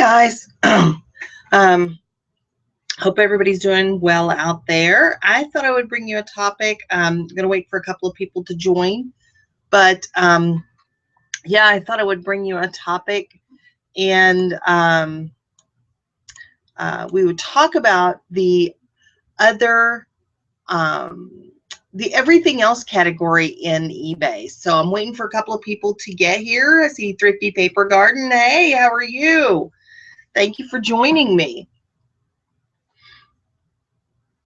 guys. Hope everybody's doing well out there. I thought I would bring you a topic. I'm going to wait for a couple of people to join. But yeah, I thought I would bring you a topic. And we would talk about the other, the everything else category in eBay. So I'm waiting for a couple of people to get here. I see Thrifty Paper Garden. Hey, how are you? Thank you for joining me.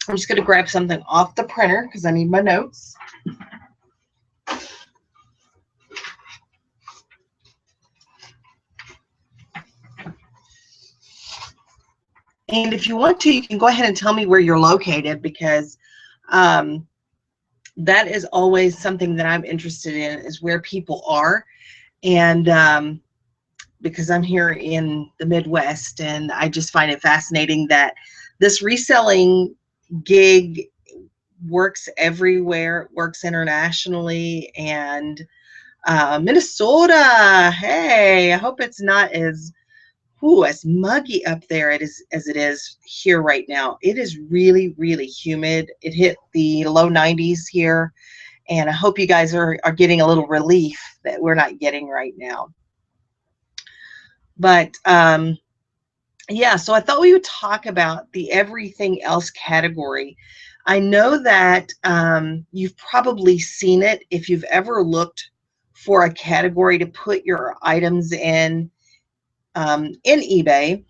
I'm just going to grab something off the printer because I need my notes. And if you want to, you can go ahead and tell me where you're located, because that is always something that I'm interested in, is where people are. And because I'm here in the Midwest, and I just find it fascinating that this reselling gig works everywhere, works internationally. And Minnesota, hey, I hope it's not as muggy up there as it is here right now. It is really, really humid. It hit the low 90s here, and I hope you guys are getting a little relief that we're not getting right now. But yeah, so I thought we would talk about the everything else category. I know that you've probably seen it if you've ever looked for a category to put your items in eBay.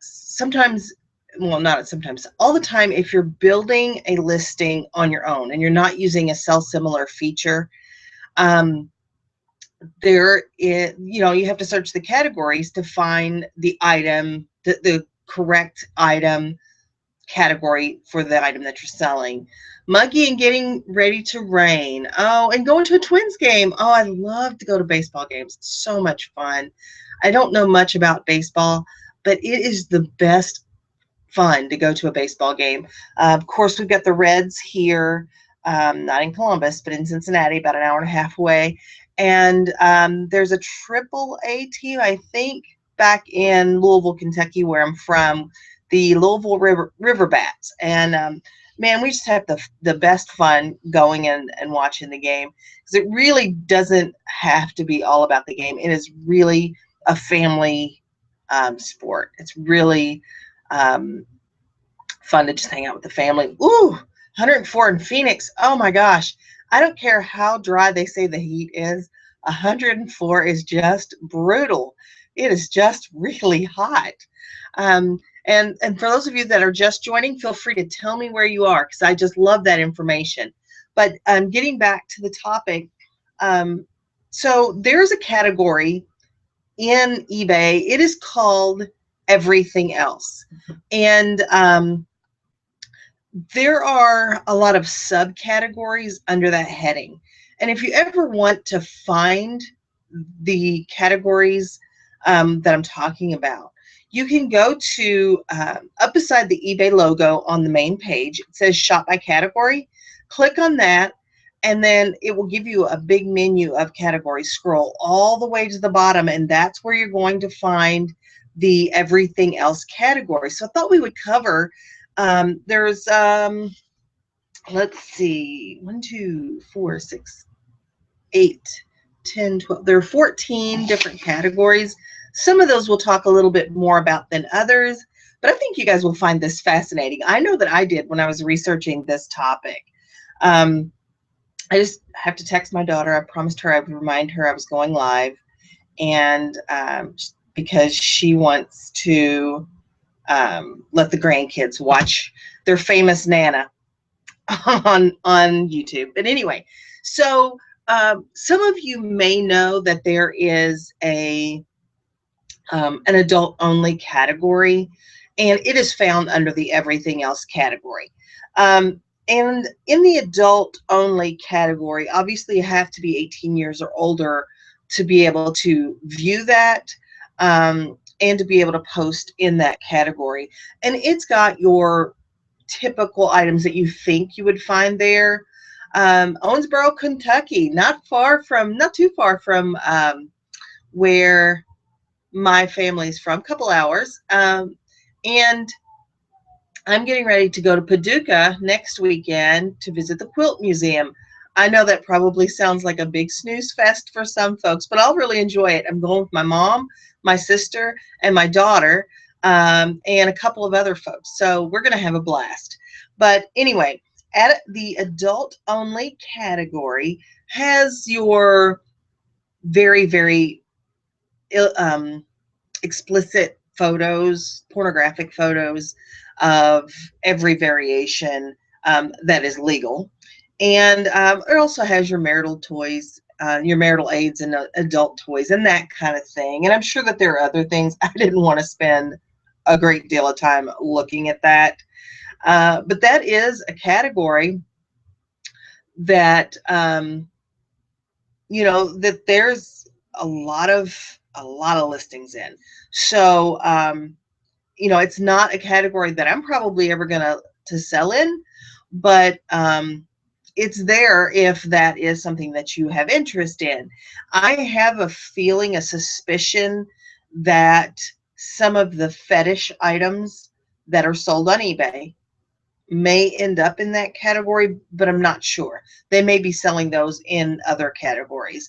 Sometimes, well, not sometimes, all the time, if you're building a listing on your own and you're not using a sell similar feature, there is, you have to search the categories to find the item, the correct item category for the item that you're selling. Muggy and getting ready to rain. Oh, and going to a Twins game. Oh, I love to go to baseball games. It's so much fun. I don't know much about baseball, but it is the best fun to go to a baseball game. Of course, we've got the Reds here, not in Columbus, but in Cincinnati, about an hour and a half away. And there's a AAA team, I think, back in Louisville, Kentucky, where I'm from, the Louisville River Bats. And man, we just have the best fun going and watching the game, because it really doesn't have to be all about the game. It is really a family sport. It's really fun to just hang out with the family. Ooh, 104 in Phoenix. Oh my gosh. I don't care how dry they say the heat is. 104 is just brutal. It is just really hot. And for those of you that are just joining, feel free to tell me where you are, because I just love that information. But getting back to the topic, so there's a category in eBay. It is called everything else. And there are a lot of subcategories under that heading. And if you ever want to find the categories that I'm talking about, you can go to up beside the eBay logo on the main page. It says shop by category. Click on that, and then it will give you a big menu of categories. Scroll all the way to the bottom, and that's where you're going to find the everything else category. So I thought we would cover, there's, let's see, 1, 2, 4, 6, 8, 10, 12. There are 14 different categories. Some of those we'll talk a little bit more about than others, but I think you guys will find this fascinating. I know that I did when I was researching this topic. I just have to text my daughter. I promised her I would remind her I was going live, and because she wants to let the grandkids watch their famous Nana on YouTube. But anyway, so some of you may know that there is an adult only category, and it is found under the everything else category. And in the adult only category, obviously you have to be 18 years or older to be able to view that and to be able to post in that category. And it's got your typical items that you think you would find there. Owensboro, Kentucky, not too far from where my family's from, a couple hours. And I'm getting ready to go to Paducah next weekend to visit the Quilt Museum. I know that probably sounds like a big snooze fest for some folks, but I'll really enjoy it. I'm going with my mom, my sister, and my daughter, and a couple of other folks. So we're going to have a blast. But anyway, at the adult only category has your very, very explicit photos, pornographic photos of every variation that is legal. And it also has your marital toys, your marital aids and adult toys and that kind of thing. And I'm sure that there are other things. I didn't want to spend a great deal of time looking at that. But that is a category that, you know, that there's a lot of listings in. So, you know, it's not a category that I'm probably ever going to sell in, but it's there if that is something that you have interest in. I have a feeling, a suspicion that some of the fetish items that are sold on eBay may end up in that category, but I'm not sure. They may be selling those in other categories.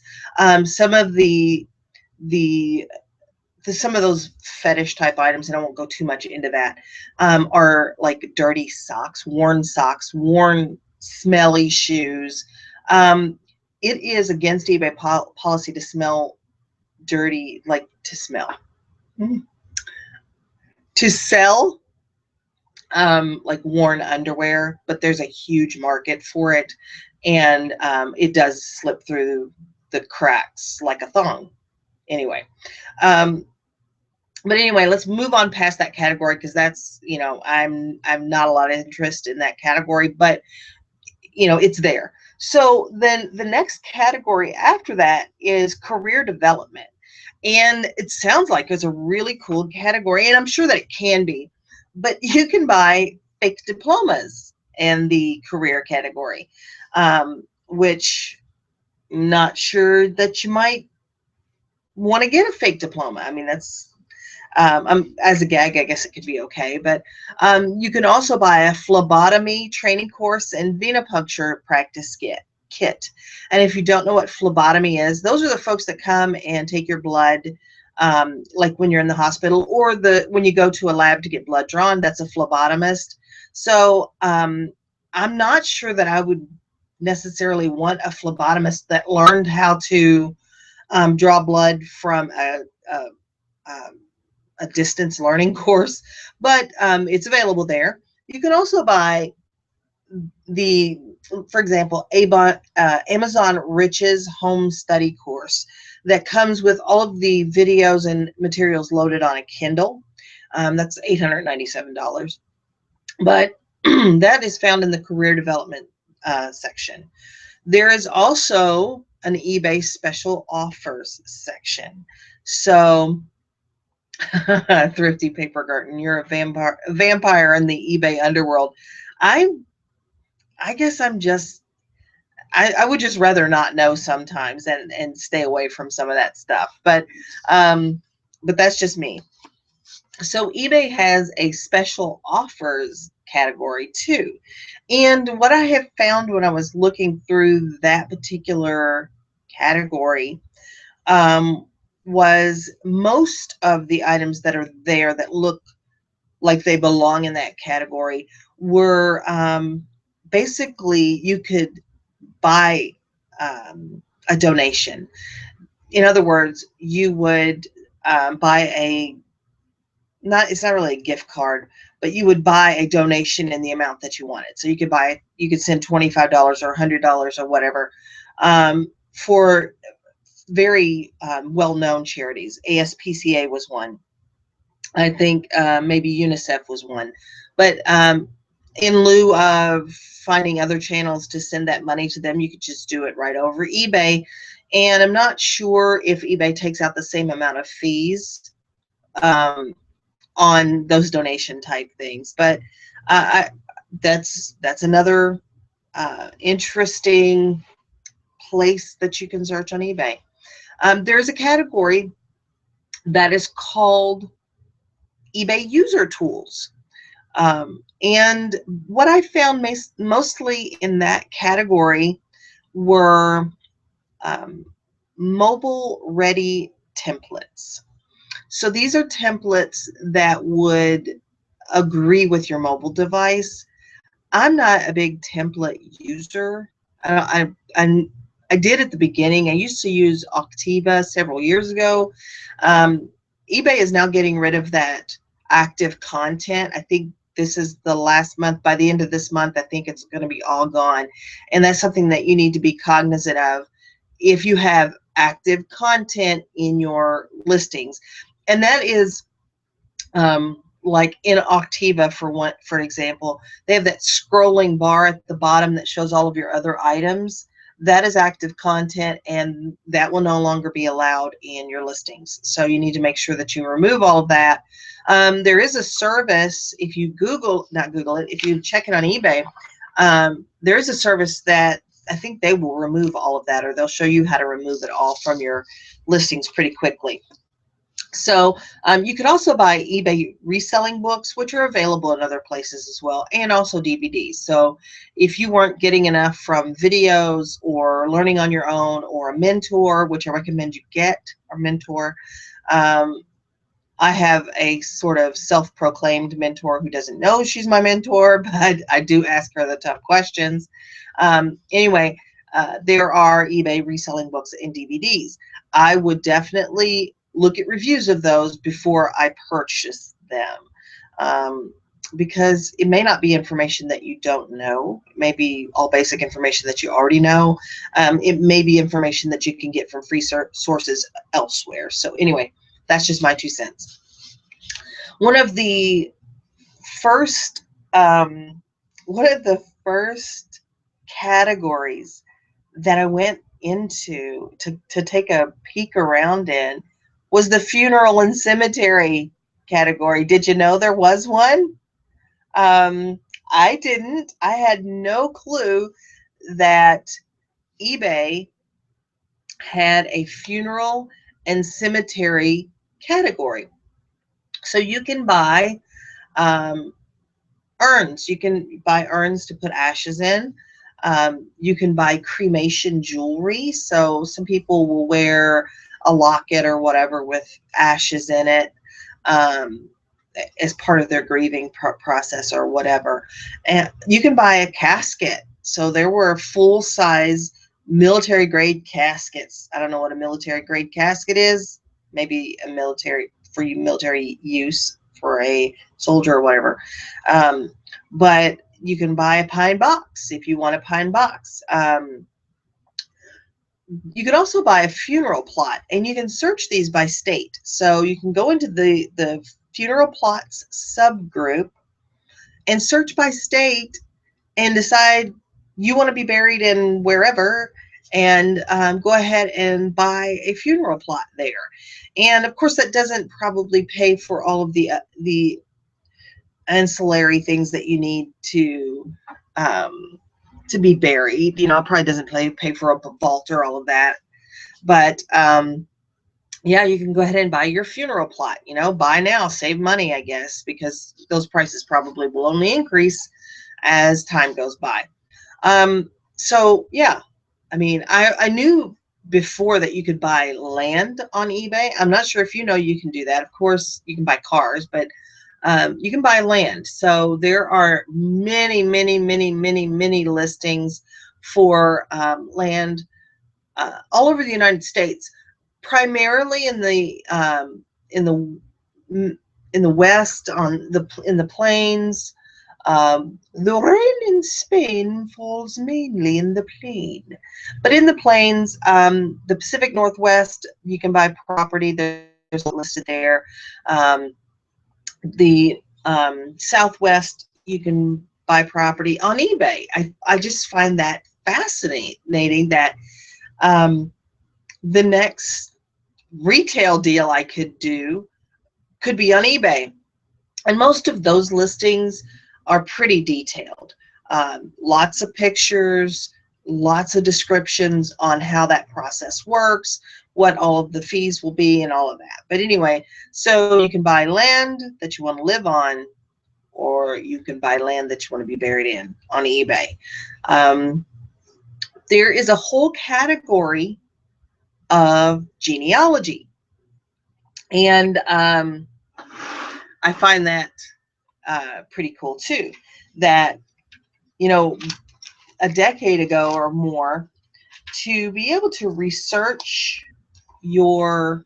Some of some of those fetish type items, and I won't go too much into that, are like dirty socks, worn smelly shoes. It is against eBay policy to smell dirty, like to smell. To sell like worn underwear, but there's a huge market for it, and it does slip through the cracks like a thong. Anyway, but anyway, let's move on past that category, because that's, you know, I'm not a lot of interest in that category, but you know, it's there. So then the next category after that is career development. And it sounds like it's a really cool category, and I'm sure that it can be, but you can buy fake diplomas in the career category, which I'm not sure that you might want to get a fake diploma. I mean, that's, as a gag, I guess it could be okay, but you can also buy a phlebotomy training course and venipuncture practice kit. And if you don't know what phlebotomy is, those are the folks that come and take your blood, like when you're in the hospital, or when you go to a lab to get blood drawn, that's a phlebotomist. So I'm not sure that I would necessarily want a phlebotomist that learned how to draw blood from a distance learning course, but it's available there. You can also buy for example, Amazon Riches home study course that comes with all of the videos and materials loaded on a Kindle. That's $897, but that is found in the career development section. There is also an eBay special offers section. So Thrifty Paper Garden, you're a vampire in the eBay underworld. I guess I would just rather not know sometimes and stay away from some of that stuff. But that's just me. So eBay has a special offers category too. And what I have found when I was looking through that particular category, was most of the items that are there that look like they belong in that category were basically, you could buy a donation. In other words, you would buy it's not really a gift card, but you would buy a donation in the amount that you wanted. So you could send $25 or $100 or whatever, for very well-known charities. ASPCA was one. I think maybe UNICEF was one. But in lieu of finding other channels to send that money to them, you could just do it right over eBay. And I'm not sure if eBay takes out the same amount of fees on those donation type things. But that's another interesting place that you can search on eBay. There's a category that is called eBay user tools. And what I found mostly in that category were mobile ready templates. So these are templates that would agree with your mobile device. I'm not a big template user. I did at the beginning. I used to use Octiva several years ago. Um, eBay is now getting rid of that active content. I think this is the last month. By the end of this month, I think it's going to be all gone. And that's something that you need to be cognizant of if you have active content in your listings. And that is like in Octiva, for example, they have that scrolling bar at the bottom that shows all of your other items. That is active content, and that will no longer be allowed in your listings. So you need to make sure that you remove all of that. There is a service, if you not Google it, if you check it on eBay, there is a service that I think they will remove all of that, or they'll show you how to remove it all from your listings pretty quickly. So you could also buy eBay reselling books, which are available in other places as well, and also DVDs. So if you weren't getting enough from videos or learning on your own, or a mentor, which I recommend you get a mentor. I have a sort of self-proclaimed mentor who doesn't know she's my mentor, but I do ask her the tough questions. Anyway, there are eBay reselling books and DVDs. I would definitely look at reviews of those before I purchase them, because it may not be information that you don't know. It may be all basic information that you already know. It may be information that you can get from free sources elsewhere. So anyway, that's just my 2 cents. One of the first categories that I went into to take a peek around in was the funeral and cemetery category. Did you know there was one? I didn't. I had no clue that eBay had a funeral and cemetery category. So you can buy urns. You can buy urns to put ashes in. You can buy cremation jewelry. So some people will wear a locket or whatever with ashes in it as part of their grieving process or whatever. And you can buy a casket. So there were full-size military grade caskets. I don't know what a military grade casket is. Maybe a military use for a soldier or whatever. But you can buy a pine box if you want a pine box. You can also buy a funeral plot, and you can search these by state. So you can go into the funeral plots subgroup and search by state and decide you want to be buried in wherever, and go ahead and buy a funeral plot there. And of course, that doesn't probably pay for all of the ancillary things that you need to be buried. It probably doesn't pay for a vault or all of that. But yeah, you can go ahead and buy your funeral plot. Buy now, save money, I guess, because those prices probably will only increase as time goes by. So yeah, I knew before that you could buy land on eBay. I'm not sure if you can do that. Of course, you can buy cars, but you can buy land. So there are many, many, many, many, many listings for land all over the United States, primarily in the West, in the plains. The rain in Spain falls mainly in the plain, but in the plains, the Pacific Northwest, you can buy property. There's listed there. The Southwest, you can buy property on eBay. I just find that fascinating that the next retail deal I could do could be on eBay. And most of those listings are pretty detailed. Lots of pictures, lots of descriptions on how that process works, what all of the fees will be and all of that. But anyway, so you can buy land that you want to live on, or you can buy land that you want to be buried in on eBay. There is a whole category of genealogy. And I find that pretty cool too, that, a decade ago or more, to be able to research your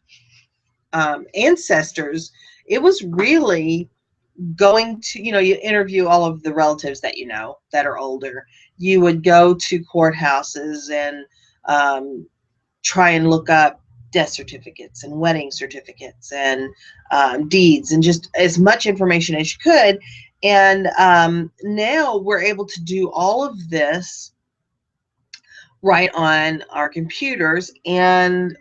ancestors, it was really going to, you interview all of the relatives that that are older. You would go to courthouses and try and look up death certificates and wedding certificates and deeds and just as much information as you could. And now we're able to do all of this right on our computers, and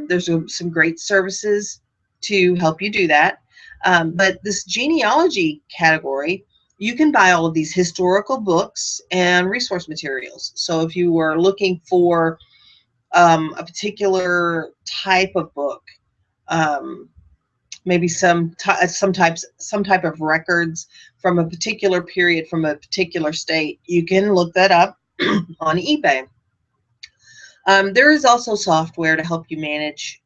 there's some great services to help you do that. But this genealogy category, you can buy all of these historical books and resource materials. So if you were looking for a particular type of book, maybe some type of records from a particular period from a particular state, you can look that up on eBay. There is also software to help you manage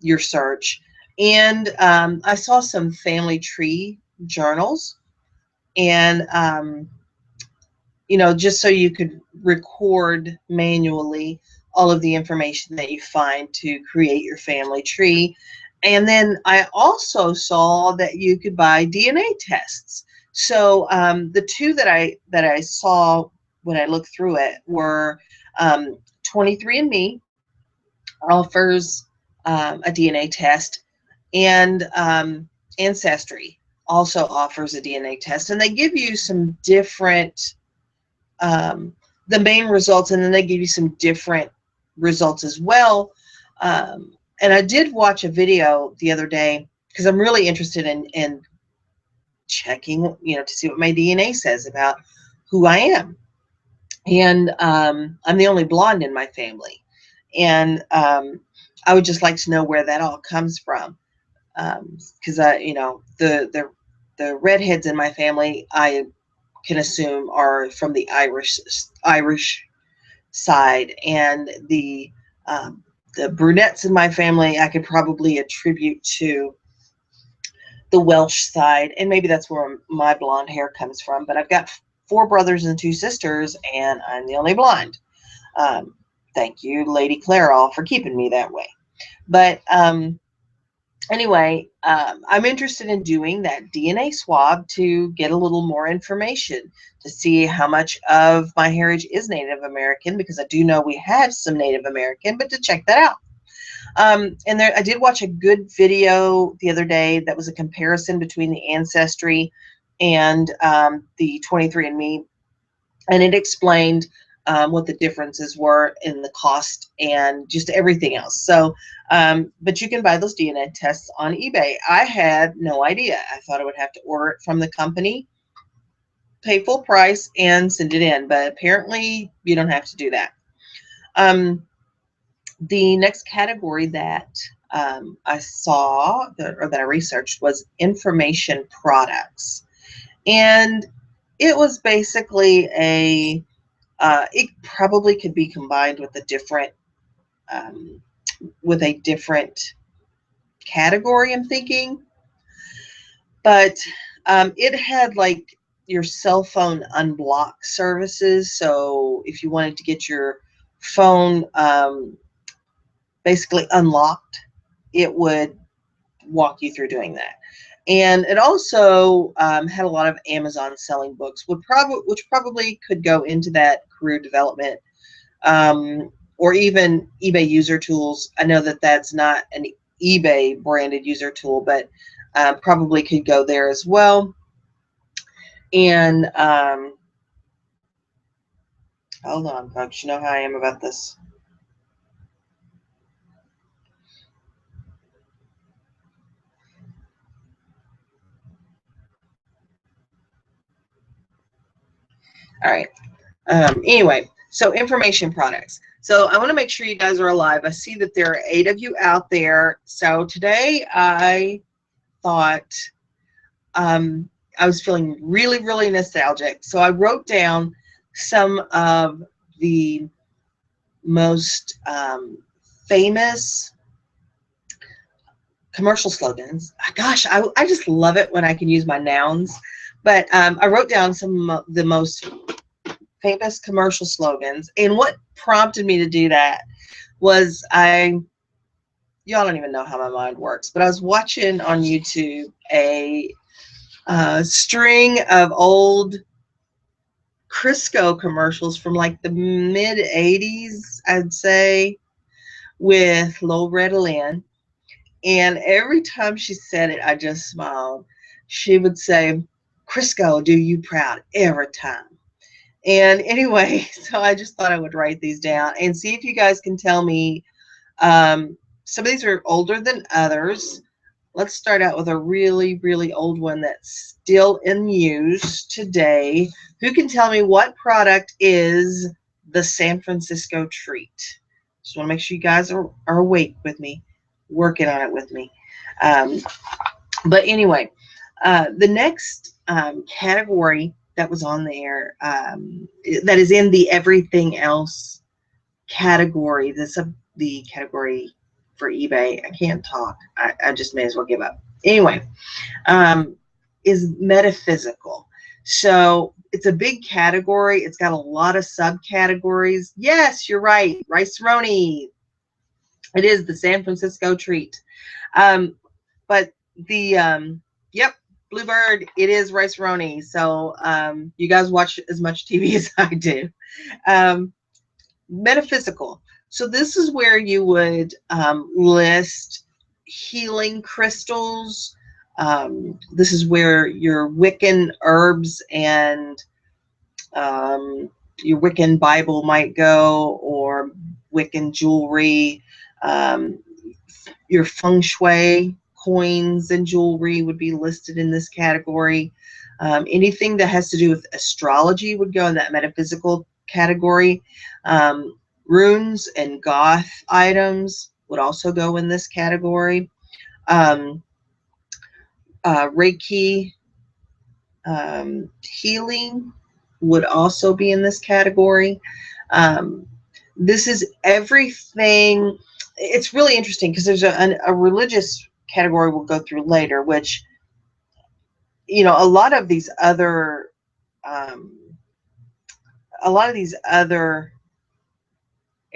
your search. And I saw some family tree journals, and just so you could record manually all of the information that you find to create your family tree. And then I also saw that you could buy DNA tests. So the two that I saw when I looked through it were 23andMe offers a DNA test, and Ancestry also offers a DNA test, and they give you some different the main results, and then they give you some different results as well. And I did watch a video the other day because I'm really interested in checking, to see what my DNA says about who I am. And I'm the only blonde in my family, and I would just like to know where that all comes from, because the redheads in my family, I can assume, are from the Irish side, and the brunettes in my family I could probably attribute to the Welsh side, and maybe that's where my blonde hair comes from. But I've got 4 brothers and 2 sisters, and I'm the only blonde. Thank you, Lady Clairol, for keeping me that way. But anyway, I'm interested in doing that DNA swab to get a little more information, to see how much of my heritage is Native American, because I do know we have some Native American, but to check that out. And I did watch a good video the other day that was a comparison between the Ancestry and the 23andMe, and it explained what the differences were in the cost and just everything else. So, but you can buy those DNA tests on eBay. I had no idea. I thought I would have to order it from the company, pay full price, and send it in. But apparently you don't have to do that. The next category that I saw, or that I researched, was information products. And it was basically it probably could be combined with a different category, I'm thinking. But it had like your cell phone unblock services. So if you wanted to get your phone basically unlocked, it would walk you through doing that. And it also had a lot of Amazon selling books, which probably could go into that career development, or even eBay user tools. I know that that's not an eBay branded user tool, but probably could go there as well. And hold on, folks. You know how I am about this. All right. Anyway, so information products. So I want to make sure you guys are alive. I see that there are 8 of you out there. So today I thought I was feeling really, really nostalgic. So I wrote down some of the most famous commercial slogans. Gosh, I just love it when I can use my nouns. But I wrote down some of the most famous commercial slogans. And what prompted me to do that was y'all don't even know how my mind works, but I was watching on YouTube a string of old Crisco commercials from like the mid 80s, I'd say, with Loretta Lynn. And every time she said it, I just smiled. She would say, Crisco, do you proud every time. And anyway, so I just thought I would write these down and see if you guys can tell me. Some of these are older than others. Let's start out with a really, really old one that's still in use today. Who can tell me what product is the San Francisco treat? Just want to make sure you guys are awake with me, working on it with me. But anyway, the next category that was on there, that is in the everything else category, the category for eBay. I can't talk. I just may as well give up. Anyway, is metaphysical. So it's a big category. It's got a lot of subcategories. Yes, you're right. Rice-A-Roni. It is the San Francisco treat. But the, yep, Bluebird, it is Rice-A-Roni. So you guys watch as much TV as I do. Metaphysical. So this is where you would list healing crystals. This is where your Wiccan herbs and your Wiccan Bible might go, or Wiccan jewelry. Your feng shui coins and jewelry would be listed in this category. Anything that has to do with astrology would go in that metaphysical category. Runes and goth items would also go in this category. Reiki healing would also be in this category. This is everything. It's really interesting because there's a religious category we'll go through later, which, you know, a lot of these other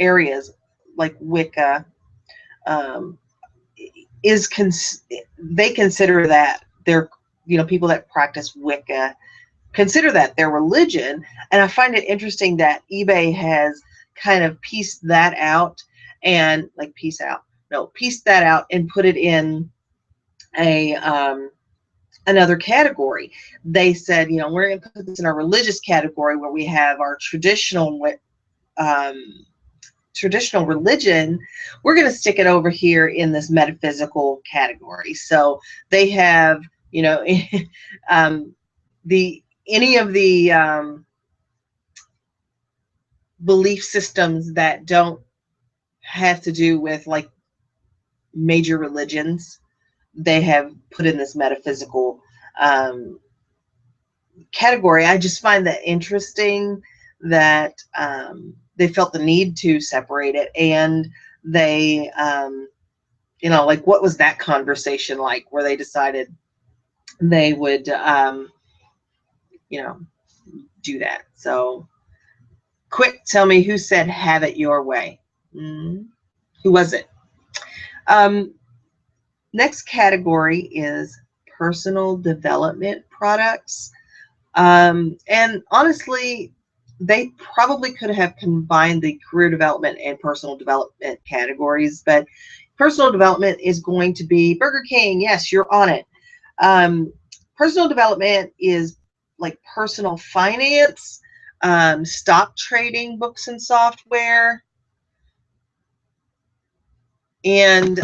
areas like Wicca, they consider that they're, you know, people that practice Wicca consider that their religion. And I find it interesting that eBay has kind of pieced that out and pieced that out and put it in a another category. They said, you know, we're going to put this in our religious category where we have our traditional religion. We're going to stick it over here in this metaphysical category. So they have, you know, any of the belief systems that don't have to do with like major religions, they have put in this metaphysical category. I just find that interesting that they felt the need to separate it, and they, you know, like, what was that conversation like where they decided they would, you know, do that? So quick, tell me who said have it your way. Who was it? Next category is personal development products. And honestly, they probably could have combined the career development and personal development categories, but personal development is going to be Burger King. Yes, you're on it. Personal development is like personal finance, stock trading books and software, and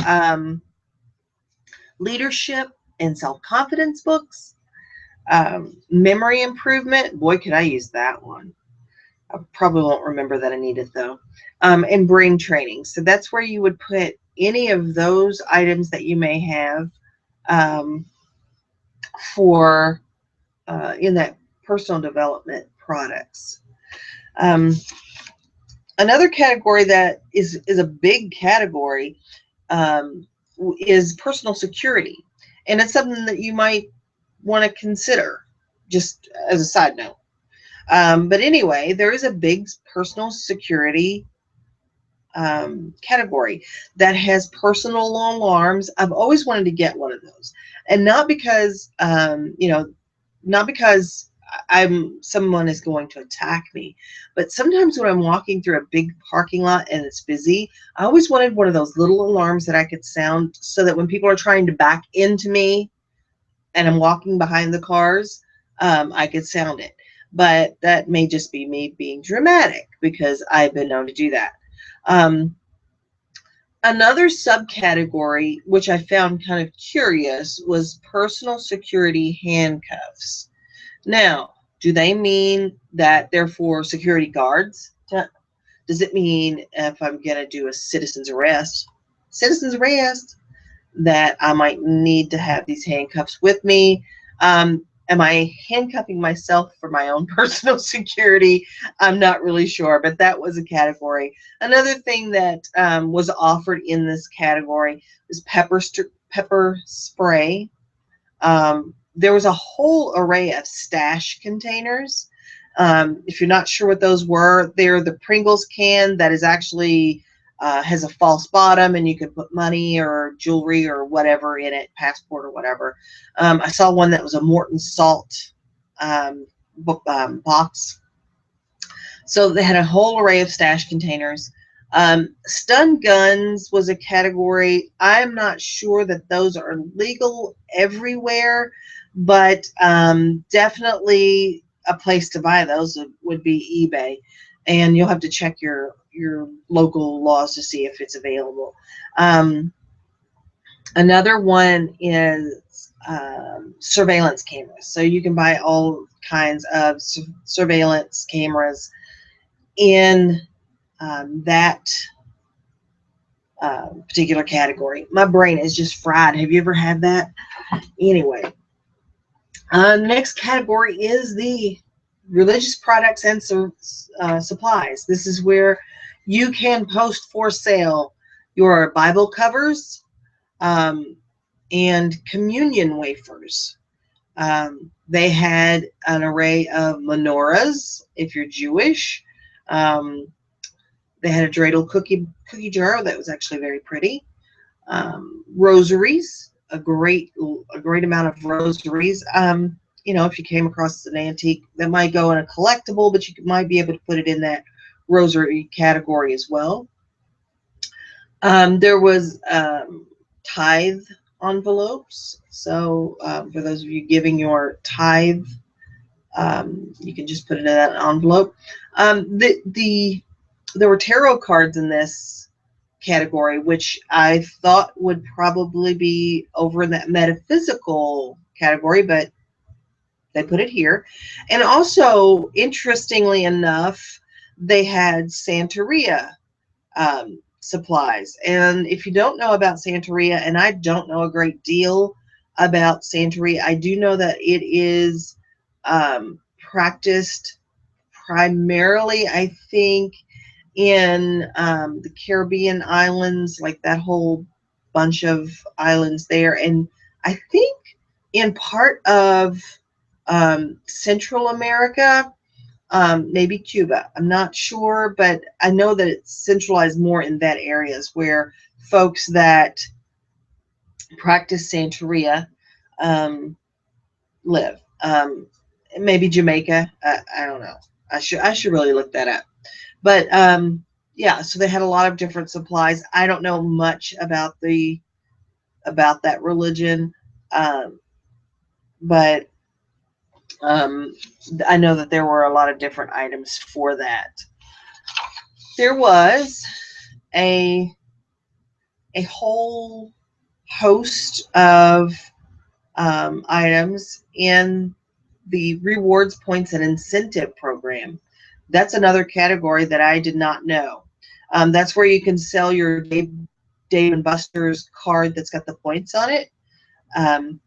leadership and self-confidence books. Memory improvement, boy, could I use that one. I probably won't remember that I need it though. And brain training. So that's where you would put any of those items that you may have um, for in that personal development products. Um, Another category that is a big category um, is personal security, and it's something that you might want to consider, just as a side note. But anyway, there is a big personal security category that has personal alarms. I've always wanted to get one of those, and not because not because I'm someone is going to attack me, but sometimes when I'm walking through a big parking lot and it's busy, I always wanted one of those little alarms that I could sound so that when people are trying to back into me and I'm walking behind the cars, I could sound it. But that may just be me being dramatic because I've been known to do that. Um, Another subcategory, which I found kind of curious, was personal security handcuffs. Now, do they mean that they're for security guards? Does it mean if I'm going to do a citizen's arrest, that I might need to have these handcuffs with me? Am I handcuffing myself for my own personal security? I'm not really sure, but that was a category. Another thing that was offered in this category was pepper spray. There was a whole array of stash containers. If you're not sure what those were, they're the Pringles can that is actually has a false bottom, and you can put money or jewelry or whatever in it, passport or whatever. I saw one that was a Morton salt um, box. So they had a whole array of stash containers. Stun guns was a category. I'm not sure that those are legal everywhere, but definitely a place to buy those would be eBay, and you'll have to check your local laws to see if it's available. Another one is surveillance cameras. So you can buy all kinds of surveillance cameras in that particular category. My brain is just fried. Have you ever had that? Anyway, next category is the religious products and supplies. This is where you can post for sale your Bible covers and communion wafers. They had an array of menorahs if you're Jewish. They had a dreidel cookie jar that was actually very pretty. Rosaries, a great amount of rosaries. If you came across an antique, that might go in a collectible, but you might be able to put it in that rosary category as well. There was tithe envelopes. So for those of you giving your tithe, you can just put it in that envelope. There were tarot cards in this category, which I thought would probably be over in that metaphysical category, but they put it here. And also, interestingly enough, they had Santeria supplies. And if you don't know about Santeria, and I don't know a great deal about Santeria, I do know that it is practiced primarily, I think, in the Caribbean islands, like that whole bunch of islands there, and I think in part of Central America, maybe Cuba. I'm not sure, but I know that it's centralized more in that areas where folks that practice Santeria live. Maybe Jamaica. I don't know. I should really look that up. But yeah, so they had a lot of different supplies. I don't know much about that religion, but I know that there were a lot of different items for that. There was a whole host of items in the rewards points and incentive program. That's another category that I did not know. That's where you can sell your Dave and Buster's card that's got the points on it. Um,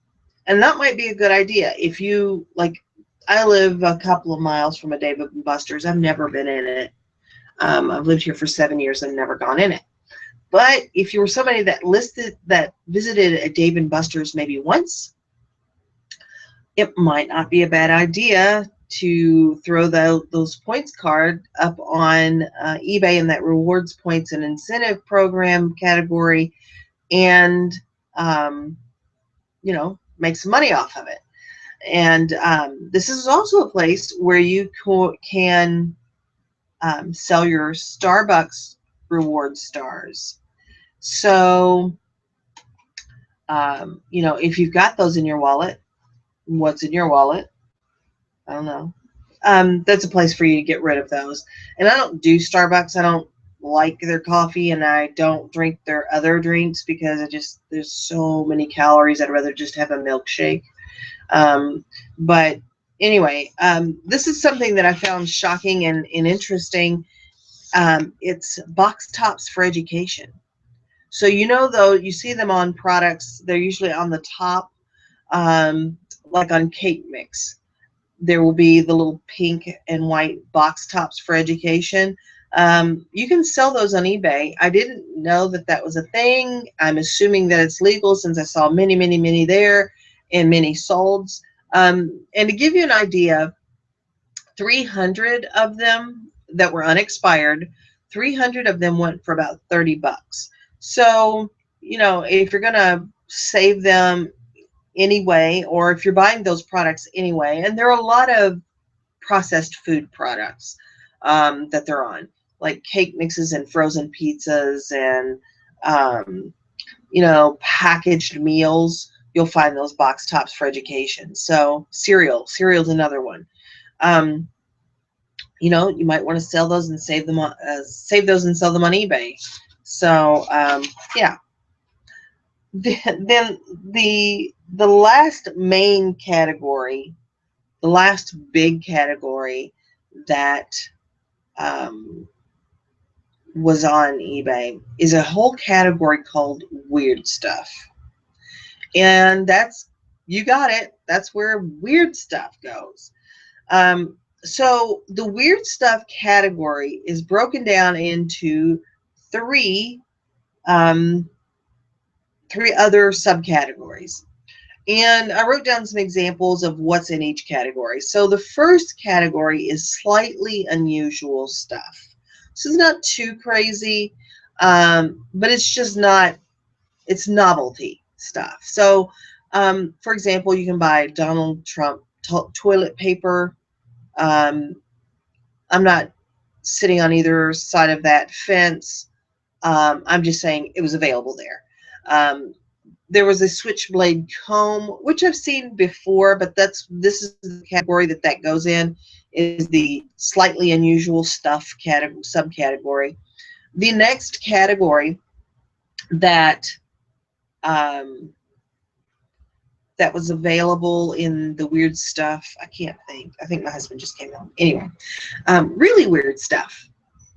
and that might be a good idea. If you like, I live a couple of miles from a Dave and Buster's. I've never been in it. I've lived here for 7 years and never gone in it. But if you were somebody that visited a Dave and Buster's maybe once, it might not be a bad idea to throw those points card up on eBay in that rewards points and incentive program category, and make some money off of it. And this is also a place where you can sell your Starbucks reward stars. So, if you've got those in your wallet, what's in your wallet? I don't know. That's a place for you to get rid of those. And I don't do Starbucks. I don't like their coffee, and I don't drink their other drinks because there's so many calories. I'd rather just have a milkshake. But anyway, this is something that I found shocking and interesting. It's box tops for education. So, though, you see them on products, they're usually on the top, like on cake mix. There will be the little pink and white box tops for education. You can sell those on eBay. I didn't know that was a thing. I'm assuming that it's legal since I saw many, many, many there and many sold. And to give you an idea, 300 of them that were unexpired, 300 of them went for about $30. So, if you're going to save them anyway, or if you're buying those products anyway, and there are a lot of processed food products that they're on, like cake mixes and frozen pizzas and packaged meals. You'll find those box tops for education. So cereal's another one. You might want to sell those and save those and sell them on eBay. So yeah. Then the last main category, the last big category that was on eBay is a whole category called weird stuff. And you got it. That's where weird stuff goes. So the weird stuff category is broken down into three other subcategories. And I wrote down some examples of what's in each category. So the first category is slightly unusual stuff. So it's not too crazy, but it's just it's novelty stuff. So, for example, you can buy Donald Trump toilet paper. I'm not sitting on either side of that fence. I'm just saying it was available there. There was a switchblade comb, which I've seen before, but this is the category that goes in, is the slightly unusual stuff subcategory. The next category that was available in the weird stuff, I can't think. I think my husband just came home. Anyway, really weird stuff.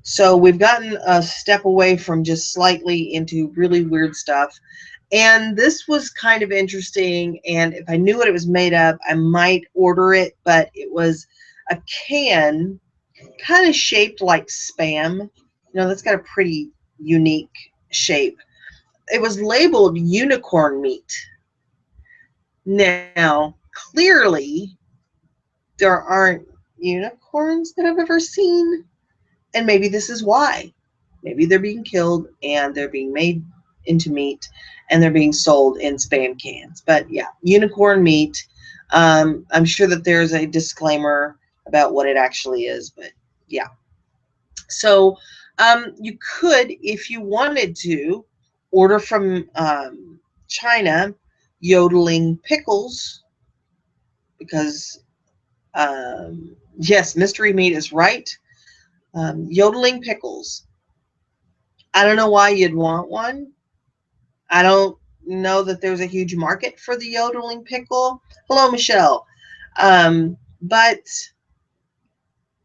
So we've gotten a step away from just slightly into really weird stuff. And this was kind of interesting, and if I knew what it was made of, I might order it, but it was a can kind of shaped like Spam. That's got a pretty unique shape. It was labeled unicorn meat. Now, clearly, there aren't unicorns that I've ever seen, and maybe this is why. Maybe they're being killed and they're being made into meat, and they're being sold in Spam cans. But yeah, unicorn meat. I'm sure that there's a disclaimer about what it actually is, but yeah. So you could, if you wanted to, order from China yodeling pickles, because yes, mystery meat is right. Yodeling pickles. I don't know why you'd want one. I don't know that there's a huge market for the yodeling pickle. Hello, Michelle. But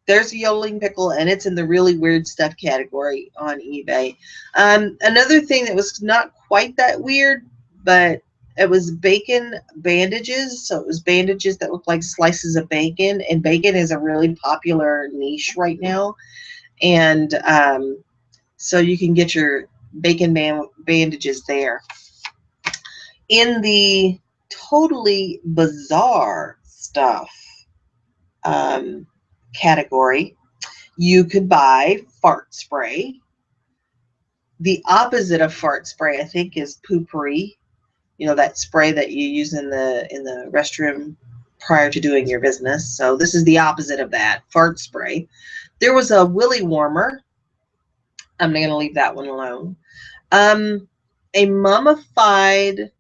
there's a yodeling pickle, and it's in the really weird stuff category on eBay. Another thing that was not quite that weird, but it was bacon bandages. So it was bandages that looked like slices of bacon, and bacon is a really popular niche right now. And so you can get your bacon bandages there. In the totally bizarre stuff category, you could buy fart spray. The opposite of fart spray, I think, is poopery. You know, that spray that you use in the restroom prior to doing your business. So this is the opposite of that, fart spray. There was a willy warmer. I'm going to leave that one alone. A mummified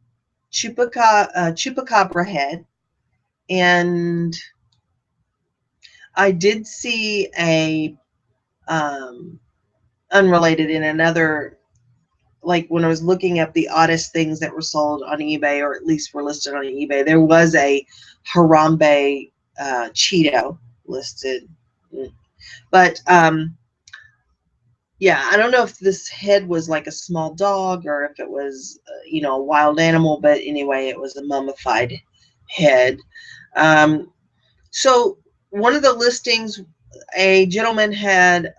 chupacabra head, and I did see a unrelated in another, like when I was looking up the oddest things that were sold on eBay, or at least were listed on eBay, there was a Harambe Cheeto listed. But yeah, I don't know if this head was like a small dog or if it was, you know, a wild animal, but anyway, it was a mummified head. So one of the listings, a gentleman had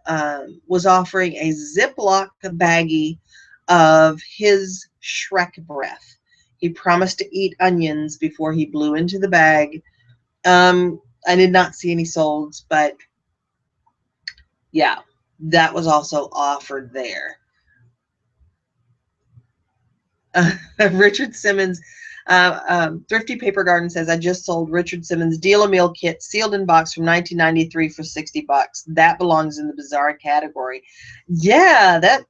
was offering a Ziploc baggie of his Shrek breath. He promised to eat onions before he blew into the bag. I did not see any solds, but yeah, that was also offered there. Richard Simmons, Thrifty Paper Garden says, I just sold Richard Simmons Deal-A-Meal kit sealed in box from 1993 for $60. That belongs in the bizarre category. Yeah, that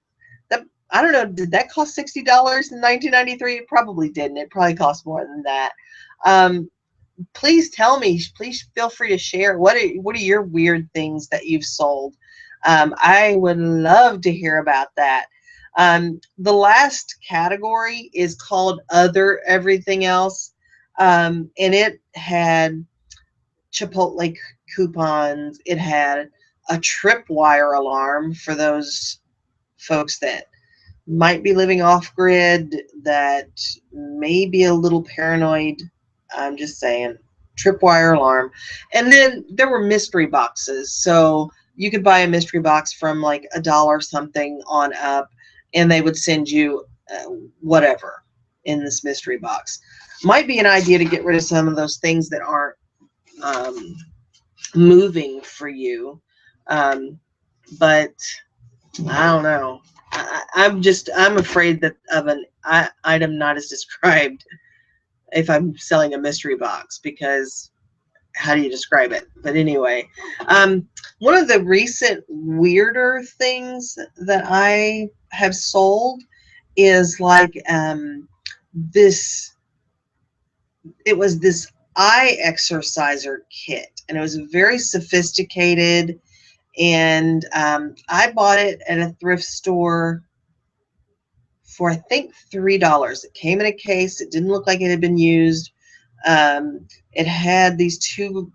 I don't know, did that cost $60 in 1993? It probably didn't. It probably cost more than that. Please tell me, please feel free to share. What are your weird things that you've sold? I would love to hear about that. The last category is called Other Everything Else, and it had Chipotle coupons. It had a tripwire alarm for those folks that might be living off grid, that may be a little paranoid. I'm just saying, tripwire alarm. And then there were mystery boxes. So you could buy a mystery box from like $1 something on up, and they would send you whatever in this mystery box. Might be an idea to get rid of some of those things that aren't moving for you. But I don't know. I'm afraid that of an item not as described if I'm selling a mystery box, because how do you describe it? But anyway, one of the recent weirder things that I have sold is like this. It was this eye exerciser kit, and it was very sophisticated. And I bought it at a thrift store for I think $3. It came in a case. It didn't look like it had been used. It had these two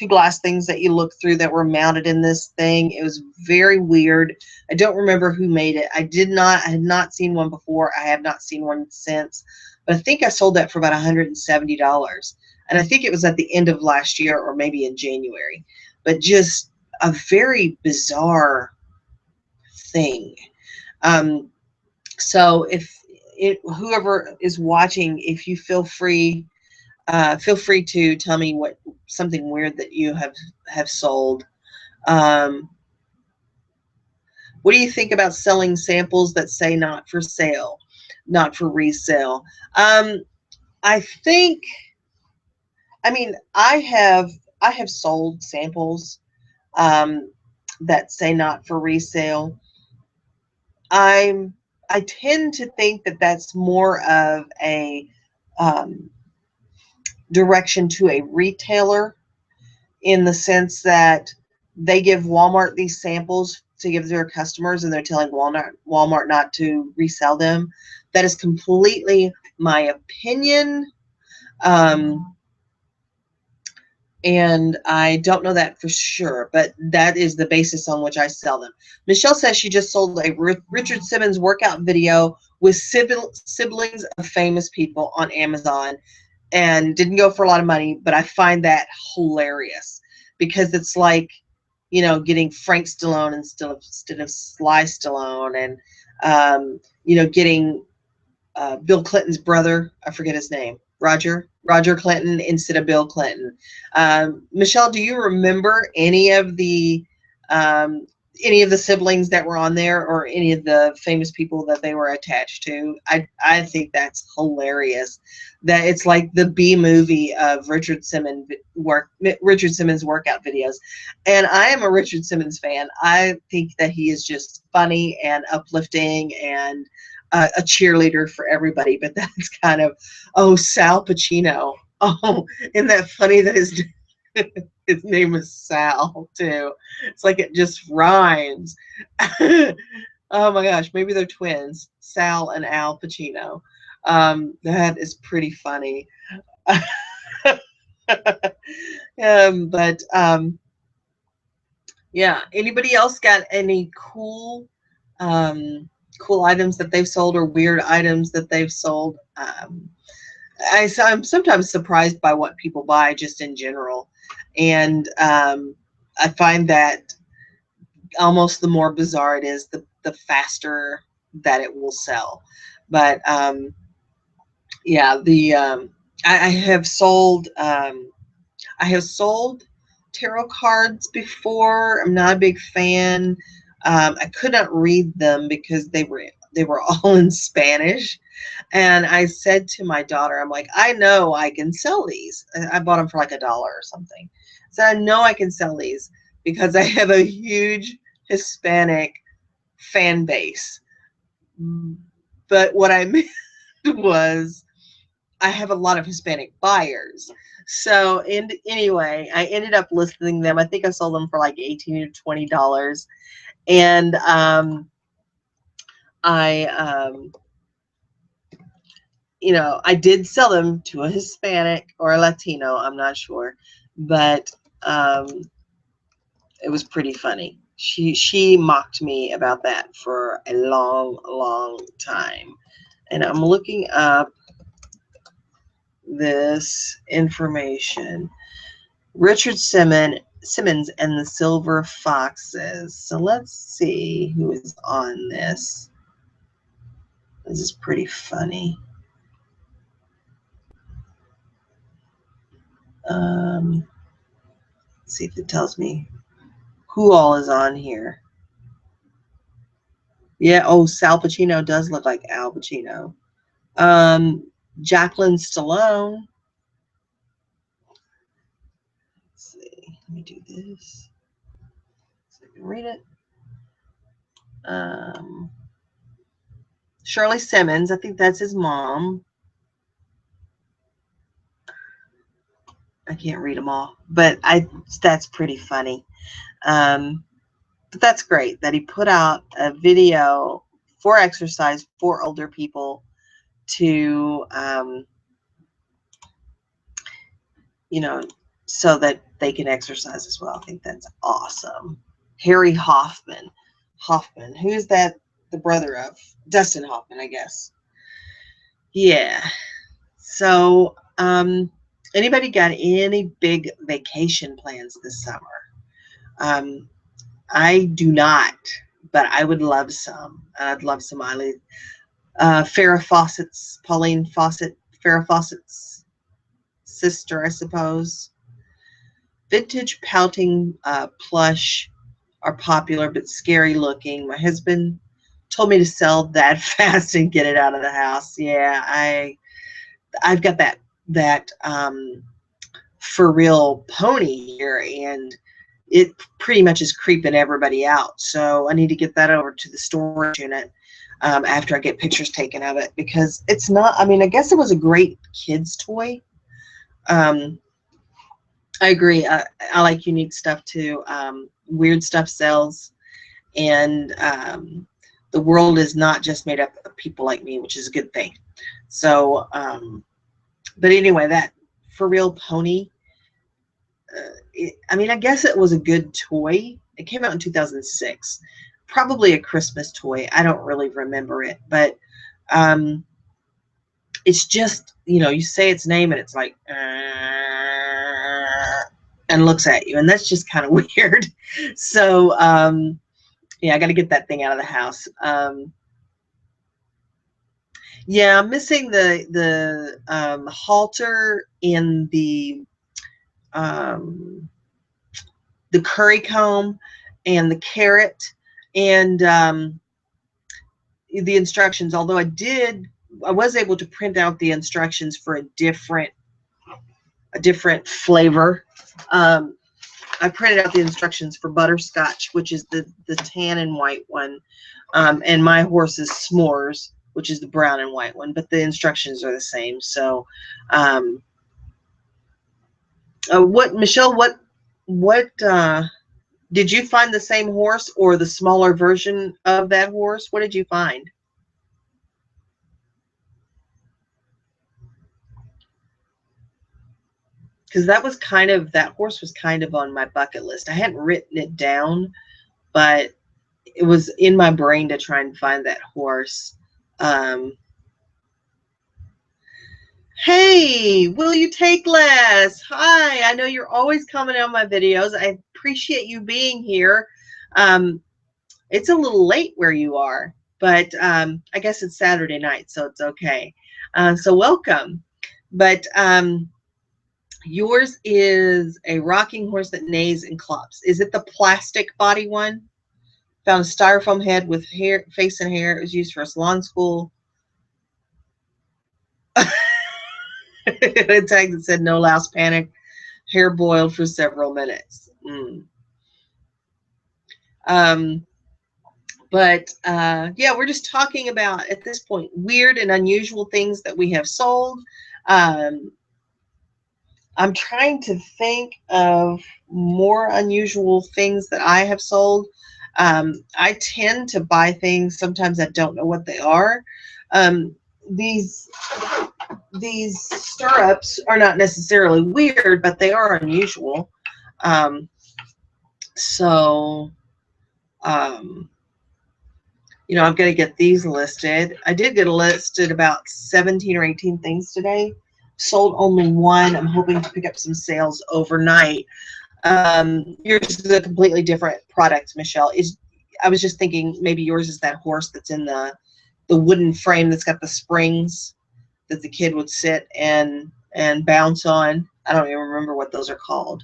glass things that you look through that were mounted in this thing. It was very weird. I don't remember who made it. I had not seen one before. I have not seen one since. But I think I sold that for about $170. And I think it was at the end of last year or maybe in January. But just a very bizarre thing. So whoever is watching, if you feel free to tell me something weird that you have sold. What do you think about selling samples that say not for sale, not for resale? I have sold samples that say not for resale. I tend to think that that's more of a direction to a retailer, in the sense that they give Walmart these samples to give their customers, and they're telling Walmart not to resell them. That is completely my opinion. and I don't know that for sure, but that is the basis on which I sell them. Michelle says she just sold a Richard Simmons workout video with siblings of famous people on Amazon, and didn't go for a lot of money, but I find that hilarious because it's like, you know, getting Frank Stallone instead of Sly Stallone, and you know, getting Bill Clinton's brother, I forget his name, Roger Clinton instead of Bill Clinton. Michelle, do you remember um, any of the siblings that were on there, or any of the famous people that they were attached to? I think that's hilarious. That it's like the B movie of Richard Simmons workout videos. And I am a Richard Simmons fan. I think that he is just funny and uplifting, and a cheerleader for everybody. But that's kind of, oh, Sal Pacino. Oh, isn't that funny that his name is Sal too? It's like it just rhymes. Oh my gosh, maybe they're twins, Sal and Al Pacino. That is pretty funny. But yeah, anybody else got any cool items that they've sold, or weird items that they've sold? I'm sometimes surprised by what people buy just in general, and I find that almost the more bizarre it is, the faster that it will sell. But yeah, I have sold tarot cards before. I'm not a big fan. I could not read them because they were all in Spanish. And I said to my daughter, I'm like, I know I can sell these. I bought them for like $1 or something. So I know I can sell these because I have a huge Hispanic fan base. But what I meant was, I have a lot of Hispanic buyers. So, and anyway, I ended up listing them. I think I sold them for like $18 to $20. And I you know, I did sell them to a Hispanic or a Latino, I'm not sure, but it was pretty funny. She mocked me about that for a long time. And I'm looking up this information. Richard Simmons and the Silver Foxes. So let's see who is on this. This is pretty funny. Let's see if it tells me who all is on here. Yeah, oh, Sal Pacino does look like Al Pacino. Jacqueline Stallone. Let's see. Let me do this so I can read it. Shirley Simmons. I think that's his mom. I can't read them all, but that's pretty funny. But that's great that he put out a video for exercise for older people to, you know, so that they can exercise as well. I think that's awesome. Harry Hoffman. Who's that? The brother of Dustin Hoffman, I guess. Yeah. So, anybody got any big vacation plans this summer? I do not, but I would love some. I'd love some Eileen. Farrah Fawcett's, Farrah Fawcett's sister, I suppose. Vintage pouting plush are popular but scary looking. My husband told me to sell that fast and get it out of the house. Yeah, I've got that for real pony here, and it pretty much is creeping everybody out. So I need to get that over to the storage unit after I get pictures taken of it, because it's not, I mean, I guess it was a great kid's toy. I agree. I like unique stuff too. Weird stuff sells, and the world is not just made up of people like me, which is a good thing. So, but anyway, that for real pony, I mean, I guess it was a good toy. It came out in 2006, probably a Christmas toy. I don't really remember it, but it's just, you know, you say its name and it's like, and looks at you, and that's just kind of weird. So, yeah, I got to get that thing out of the house. Yeah, I'm missing the halter in the curry comb and the carrot and the instructions. Although I was able to print out the instructions for a different flavor. I printed out the instructions for butterscotch, which is the tan and white one, and my horse is s'mores, which is the brown and white one, but the instructions are the same. So, Michelle, what did you find the same horse or the smaller version of that horse? What did you find? Because that horse was kind of on my bucket list. I hadn't written it down, but it was in my brain to try and find that horse. Hey, will you take less? Hi, I know you're always commenting on my videos. I appreciate you being here. It's a little late where you are, but I guess it's Saturday night, so it's okay. So welcome. But yours is a rocking horse that neighs and clops. Is it the plastic body one? Found a styrofoam head with hair, face and hair. It was used for a salon school. A tag that said no louse panic. Hair boiled for several minutes. Yeah, we're just talking about, at this point, weird and unusual things that we have sold. I'm trying to think of more unusual things that I have sold. I tend to buy things, sometimes I don't know what they are. These stirrups are not necessarily weird, but they are unusual. You know, I'm going to get these listed. I did get listed about 17 or 18 things today. Sold only one. I'm hoping to pick up some sales overnight. Yours is a completely different product, Michelle. I was just thinking maybe yours is that horse that's in the wooden frame that's got the springs that the kid would sit and bounce on. I don't even remember what those are called.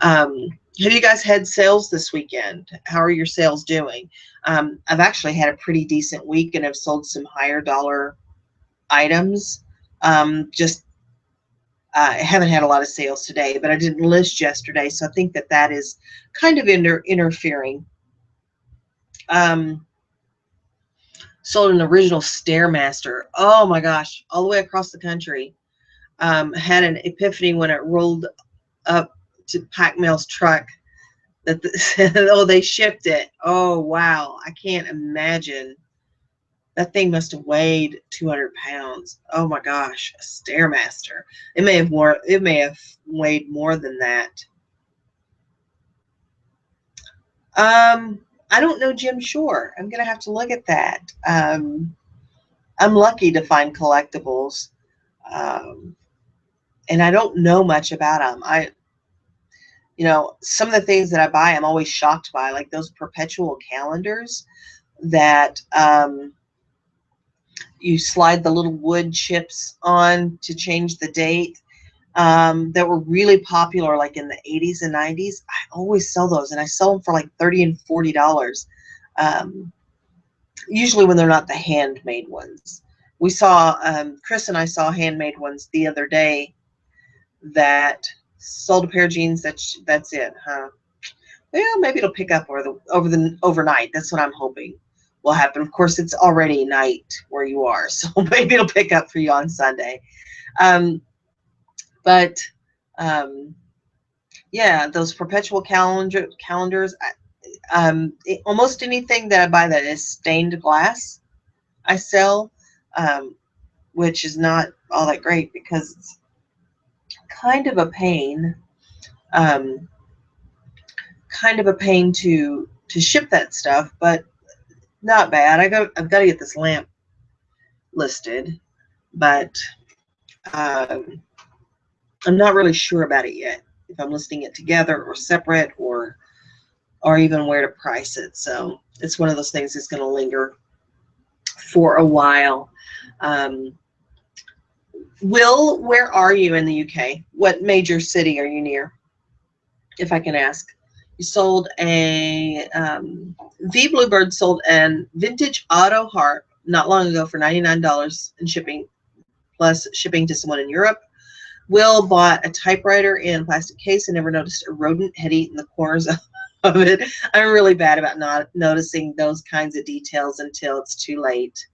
Have you guys had sales this weekend? How are your sales doing? I've actually had a pretty decent week and have sold some higher dollar items. I haven't had a lot of sales today, but I didn't list yesterday, so I think that is kind of interfering. Sold an original Stairmaster. Oh my gosh, all the way across the country. Had an epiphany when it rolled up to Pack Mail's truck that oh, they shipped it. Oh wow, I can't imagine. That thing must have weighed 200 pounds. Oh my gosh, a Stairmaster. It may have weighed more than that. I don't know Jim Shore. I'm gonna have to look at that. I'm lucky to find collectibles, and I don't know much about them. You know, some of the things that I buy, I'm always shocked by, like those perpetual calendars that you slide the little wood chips on to change the date, that were really popular like in the 80s and 90s. I always sell those, and I sell them for like $30 and $40. Usually when they're not the handmade ones. We saw, Chris and I saw handmade ones the other day that sold a pair of jeans. That's it, huh? Well, maybe it'll pick up overnight. That's what I'm hoping will happen. Of course, it's already night where you are, so maybe it'll pick up for you on Sunday. Yeah, those perpetual calendars. Almost anything that I buy that is stained glass, I sell, which is not all that great because it's kind of a pain. Kind of a pain to ship that stuff, but not bad. I've got to get this lamp listed, but I'm not really sure about it yet, if I'm listing it together or separate, or even where to price it. So it's one of those things that's going to linger for a while. Will, where are you in the UK? What major city are you near, if I can ask? You sold a V Bluebird sold an vintage auto harp not long ago for $99 in shipping, plus shipping to someone in Europe. Will bought a typewriter in a plastic case and never noticed a rodent had eaten the corners of it. I'm really bad about not noticing those kinds of details until it's too late.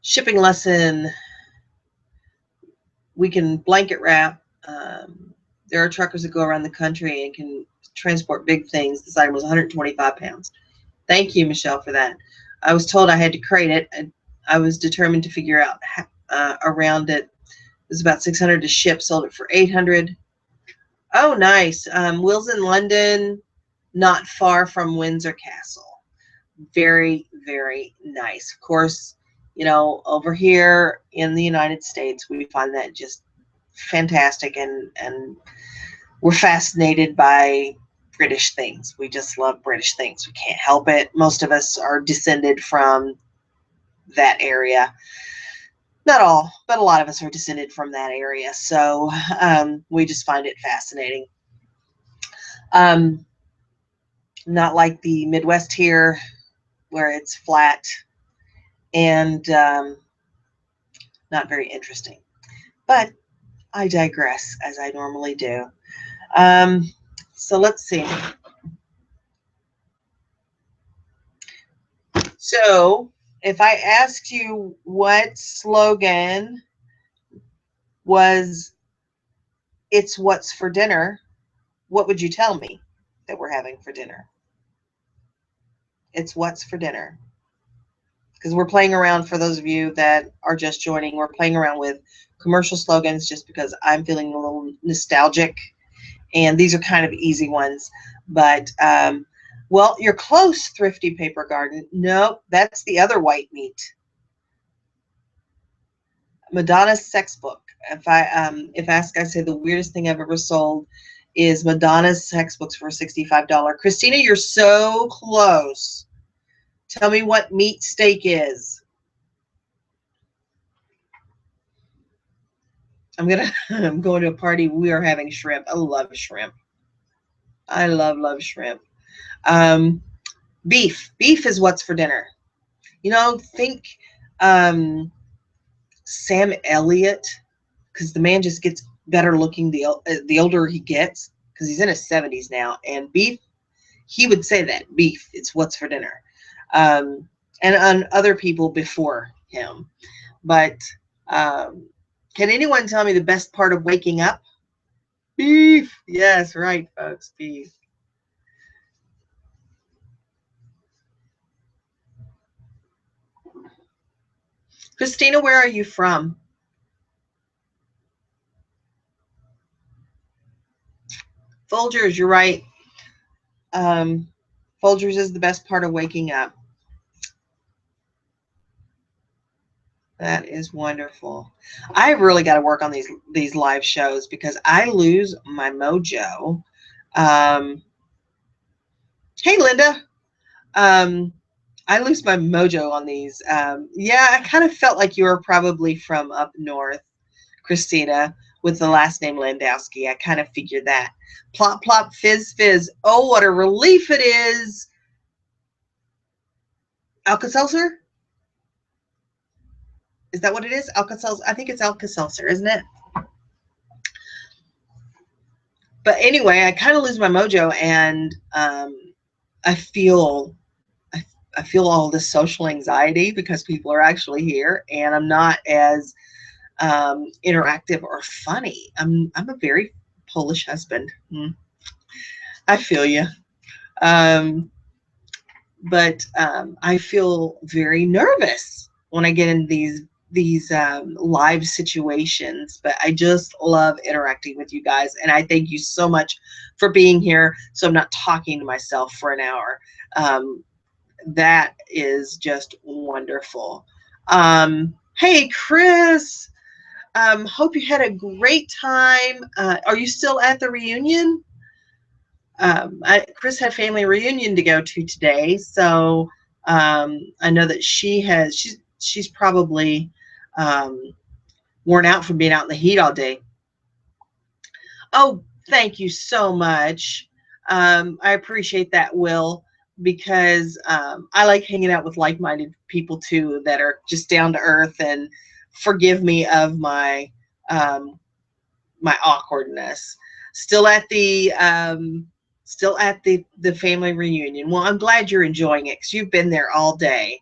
Shipping lesson: we can blanket wrap. There are truckers that go around the country and can transport big things. This item was 125 pounds. Thank you, Michelle, for that. I was told I had to crate it, and I was determined to figure out around it. It was about 600 to ship. Sold it for 800. Oh, nice. Will's in London, not far from Windsor Castle. Very, very nice. Of course, you know, over here in the United States, we find that just fantastic, and we're fascinated by British things. We just love British things. We can't help it. Most of us are descended from that area. Not all, but a lot of us are descended from that area. So we just find it fascinating. Not like the Midwest here, where it's flat and not very interesting. But I digress, as I normally do. So let's see. So if I asked you what slogan was "It's what's for dinner," what would you tell me that we're having for dinner? It's what's for dinner. Because we're playing around, for those of you that are just joining, we're playing around with commercial slogans just because I'm feeling a little nostalgic. And these are kind of easy ones. But, well, you're close, Thrifty Paper Garden. No, that's the other white meat. Madonna's sex book. If asked, I say the weirdest thing I've ever sold is Madonna's sex books for $65. Christina, you're so close. Tell me what meat steak is. I'm going to a party. We are having shrimp. I love shrimp. I love shrimp. Beef. Beef is what's for dinner. You know, think Sam Elliott, because the man just gets better looking the older he gets, because he's in his 70s now. And beef, he would say that beef, it's what's for dinner. And on other people before him. But can anyone tell me the best part of waking up? Beef. Yes, right, folks. Beef. Christina, where are you from? Folgers, you're right. Folgers is the best part of waking up. That is wonderful. I really got to work on these live shows because I lose my mojo. Hey, Linda. I lose my mojo on these. Yeah, I kind of felt like you were probably from up north, Christina, with the last name Landowski. I kind of figured that. Plop, plop, fizz, fizz. Oh, what a relief it is. Alka-Seltzer? Is that what it is? Alka-Seltzer? I think it's Alka-Seltzer, isn't it? But anyway, I kind of lose my mojo, and I feel all this social anxiety because people are actually here, and I'm not as interactive or funny. I'm a very Polish husband. I feel you. But I feel very nervous when I get in these live situations, but I just love interacting with you guys, and I thank you so much for being here. So I'm not talking to myself for an hour. That is just wonderful. Hey, Chris. Hope you had a great time. Are you still at the reunion? Chris had family reunion to go to today, so I know that she's probably worn out from being out in the heat all day. Oh, thank you so much. I appreciate that, Will, because I like hanging out with like-minded people too that are just down to earth and forgive me of my my awkwardness. Still at the family reunion. Well, I'm glad you're enjoying it because you've been there all day.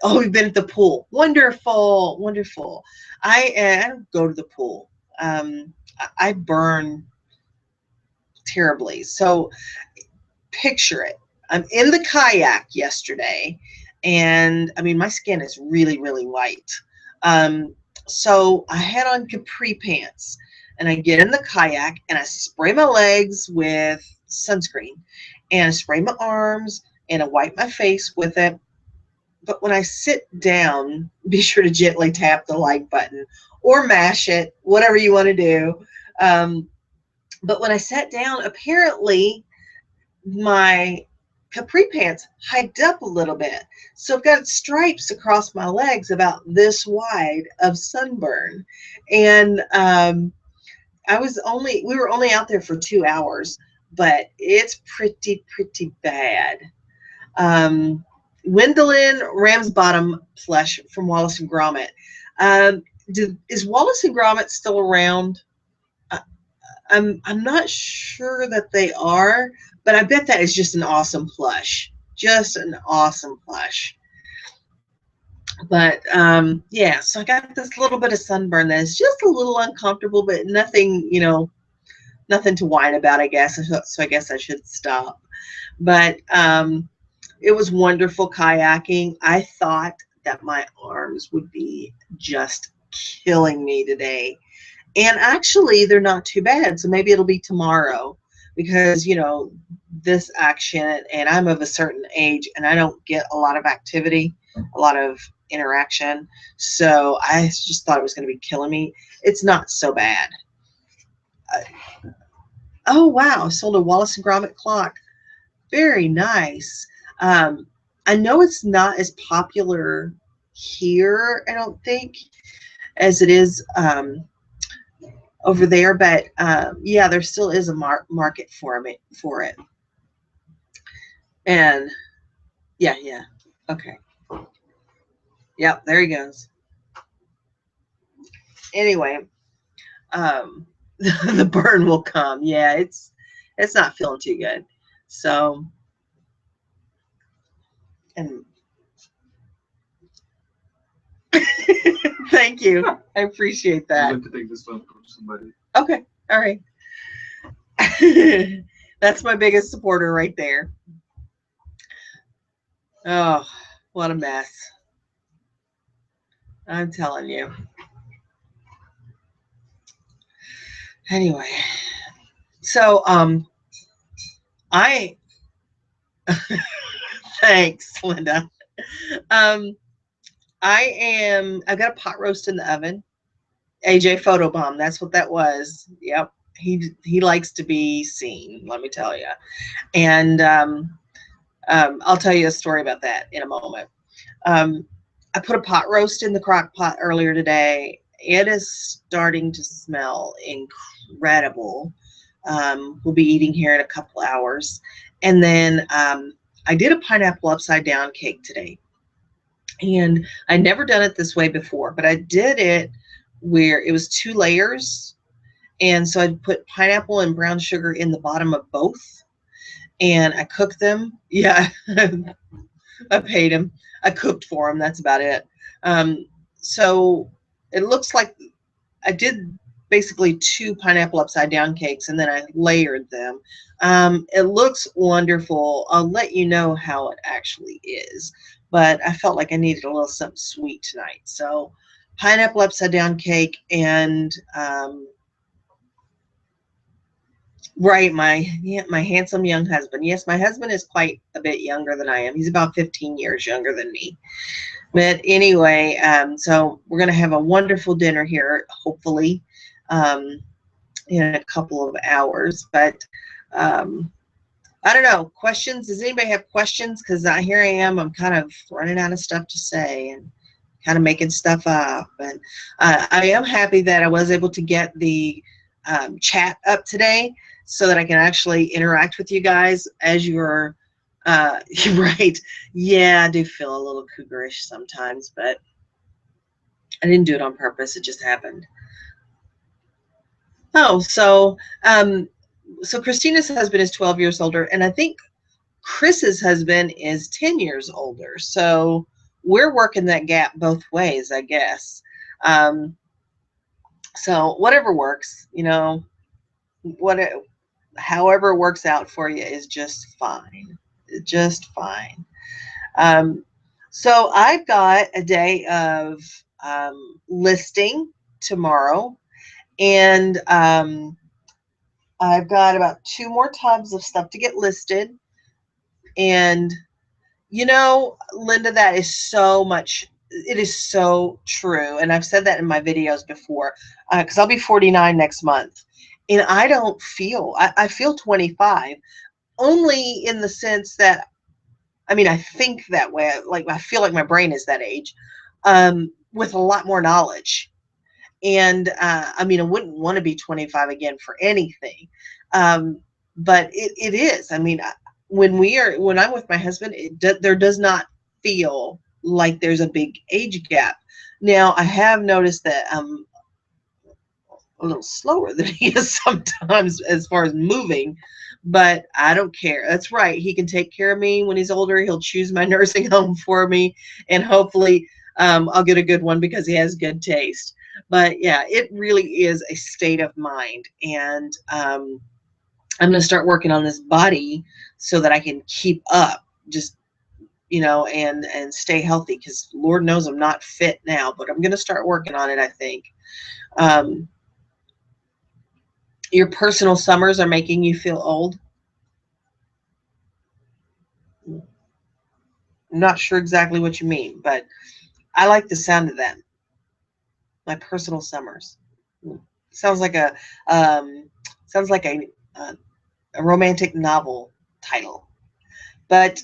Oh, we've been at the pool. Wonderful, wonderful. I don't go to the pool. I burn terribly. So picture it. I'm in the kayak yesterday, and I mean, my skin is really, really white. So I had on capri pants, and I get in the kayak and I spray my legs with sunscreen, and I spray my arms, and I wipe my face with it. But when I sit down, be sure to gently tap the like button or mash it, whatever you want to do. But when I sat down, apparently my capri pants hiked up a little bit. So I've got stripes across my legs about this wide of sunburn. And we were only out there for 2 hours, but it's pretty bad. Gwendolyn Ramsbottom plush from Wallace and Gromit. Is Wallace and Gromit still around? I'm not sure that they are, but I bet that is just an awesome plush. Just an awesome plush. But yeah, so I got this little bit of sunburn that is just a little uncomfortable, but nothing, nothing to whine about, I guess. So I guess I should stop. But it was wonderful kayaking. I thought that my arms would be just killing me today. And actually, they're not too bad. So maybe it'll be tomorrow because, this action, and I'm of a certain age and I don't get a lot of activity, a lot of interaction. So I just thought it was going to be killing me. It's not so bad. Oh, wow. Sold a Wallace and Gromit clock. Very nice. I know it's not as popular here, I don't think, as it is over there, but yeah, there still is a market for it. And yeah, okay, yep, there he goes. Anyway, the burn will come. Yeah, it's not feeling too good. So, and thank you. I appreciate that. I'd like to take this phone from somebody. Okay. All right. That's my biggest supporter right there. Oh, what a mess. I'm telling you. Anyway, so thanks, Linda. I've got a pot roast in the oven. AJ photobomb, that's what that was. Yep. He likes to be seen, let me tell you. And I'll tell you a story about that in a moment. I put a pot roast in the crock pot earlier today. It is starting to smell incredible. We'll be eating here in a couple hours. And then I did a pineapple upside down cake today. And I'd never done it this way before, but I did it where it was 2 layers. And so I'd put pineapple and brown sugar in the bottom of both. And I cooked them. Yeah, I paid him. I cooked for him. That's about it. So it looks like I did basically 2 pineapple upside down cakes, and then I layered them. It looks wonderful. I'll let you know how it actually is. But I felt like I needed a little something sweet tonight. So pineapple upside down cake, and right, my handsome young husband. Yes, my husband is quite a bit younger than I am. He's about 15 years younger than me. But anyway, so we're going to have a wonderful dinner here, hopefully, in a couple of hours. But I don't know. Questions? Does anybody have questions? Because here I am. I'm kind of running out of stuff to say and kind of making stuff up. And I am happy that I was able to get the chat up today so that I can actually interact with you guys as you're right. Yeah, I do feel a little cougarish sometimes, but I didn't do it on purpose. It just happened. Oh, so Christina's husband is 12 years older, and I think Chris's husband is 10 years older. So we're working that gap both ways, I guess. So whatever works, you know, however it works out for you is just fine. Just fine. So I've got a day of listing tomorrow, and I've got about 2 more tubs of stuff to get listed. And you know, Linda, that is so much. It is so true. And I've said that in my videos before, because I'll be 49 next month. And I don't feel, I feel 25, only in the sense that, I mean, I think that way. Like, I feel like my brain is that age, with a lot more knowledge. And I mean, I wouldn't want to be 25 again for anything. But it is. I mean, when I'm with my husband, there does not feel like there's a big age gap. Now, I have noticed that I'm a little slower than he is sometimes as far as moving, but I don't care. That's right. He can take care of me when he's older. He'll choose my nursing home for me, and hopefully I'll get a good one because he has good taste. But yeah, it really is a state of mind. And I'm going to start working on this body so that I can keep up, just, you know, and stay healthy, because Lord knows I'm not fit now, but I'm going to start working on it, I think. Your personal summers are making you feel old? I'm not sure exactly what you mean, but I like the sound of that. My personal summers. Sounds like a a romantic novel title. But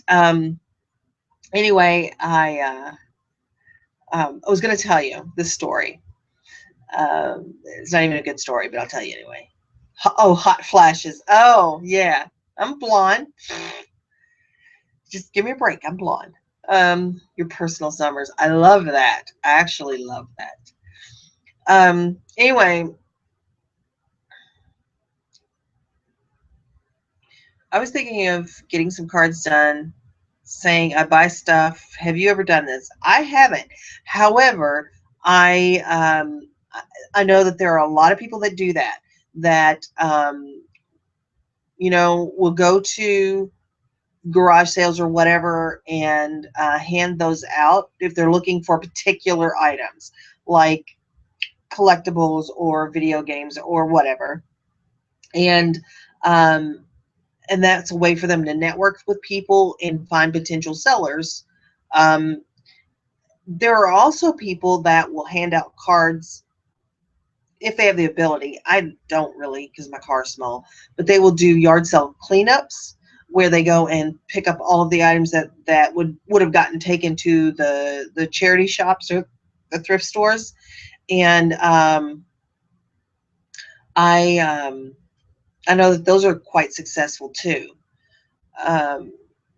anyway, I was going to tell you this story. It's not even a good story, but I'll tell you anyway. Oh, hot flashes. Oh, yeah. I'm blonde. Just give me a break. I'm blonde. Your personal summers. I love that. I actually love that. Anyway, I was thinking of getting some cards done, saying I buy stuff. Have you ever done this? I haven't. However, I know that there are a lot of people that do that. That you know, will go to garage sales or whatever and hand those out if they're looking for particular items like collectibles or video games or whatever. And that's a way for them to network with people and find potential sellers. There are also people that will hand out cards if they have the ability. I don't really, because my car is small, but they will do yard sale cleanups where they go and pick up all of the items that would have gotten taken to the charity shops or the thrift stores. And I know that those are quite successful too.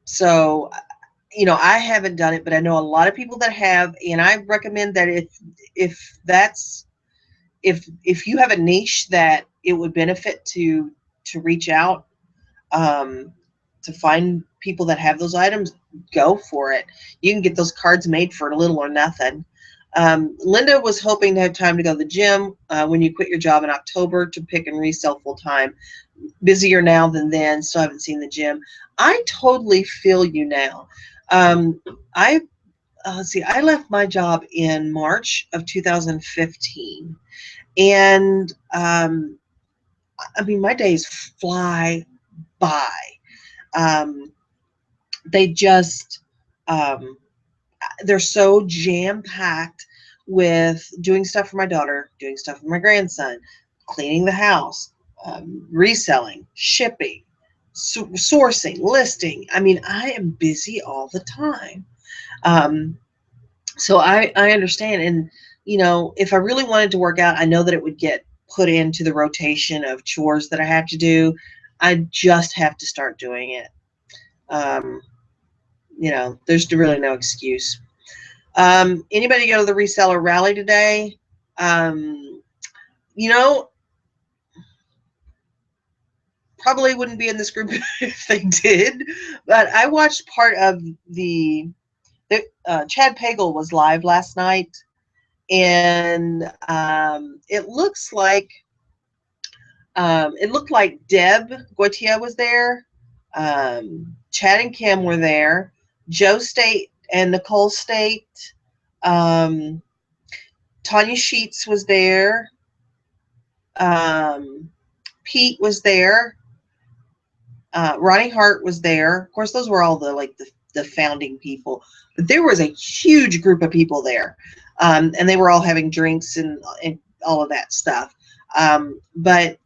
So, you know, I haven't done it, but I know a lot of people that have, and I recommend that if you have a niche that it would benefit to reach out, to find people that have those items, go for it. You can get those cards made for little or nothing. Linda was hoping to have time to go to the gym when you quit your job in October to pick and resell full time. Busier now than then, so I haven't seen the gym. I totally feel you now. I let's see, I left my job in March of 2015. And I mean, my days fly by. Um, they just, um, they're so jam packed with doing stuff for my daughter, doing stuff for my grandson, cleaning the house, reselling, shipping, sourcing, listing. I mean, I am busy all the time. Um, so I understand. And, if I really wanted to work out, I know that it would get put into the rotation of chores that I have to do. I just have to start doing it. Um, there's really no excuse. Anybody go to the reseller rally today? Um, you know, probably wouldn't be in this group if they did, but I watched part of Chad Pagel was live last night, and it looked like Deb Goitia was there. Chad and Kim were there. Joe State and Nicole State. Um, Tanya Sheets was there. Pete was there. Ronnie Hart was there. Of course, those were all the founding people. But there was a huge group of people there, and they were all having drinks and all of that stuff. But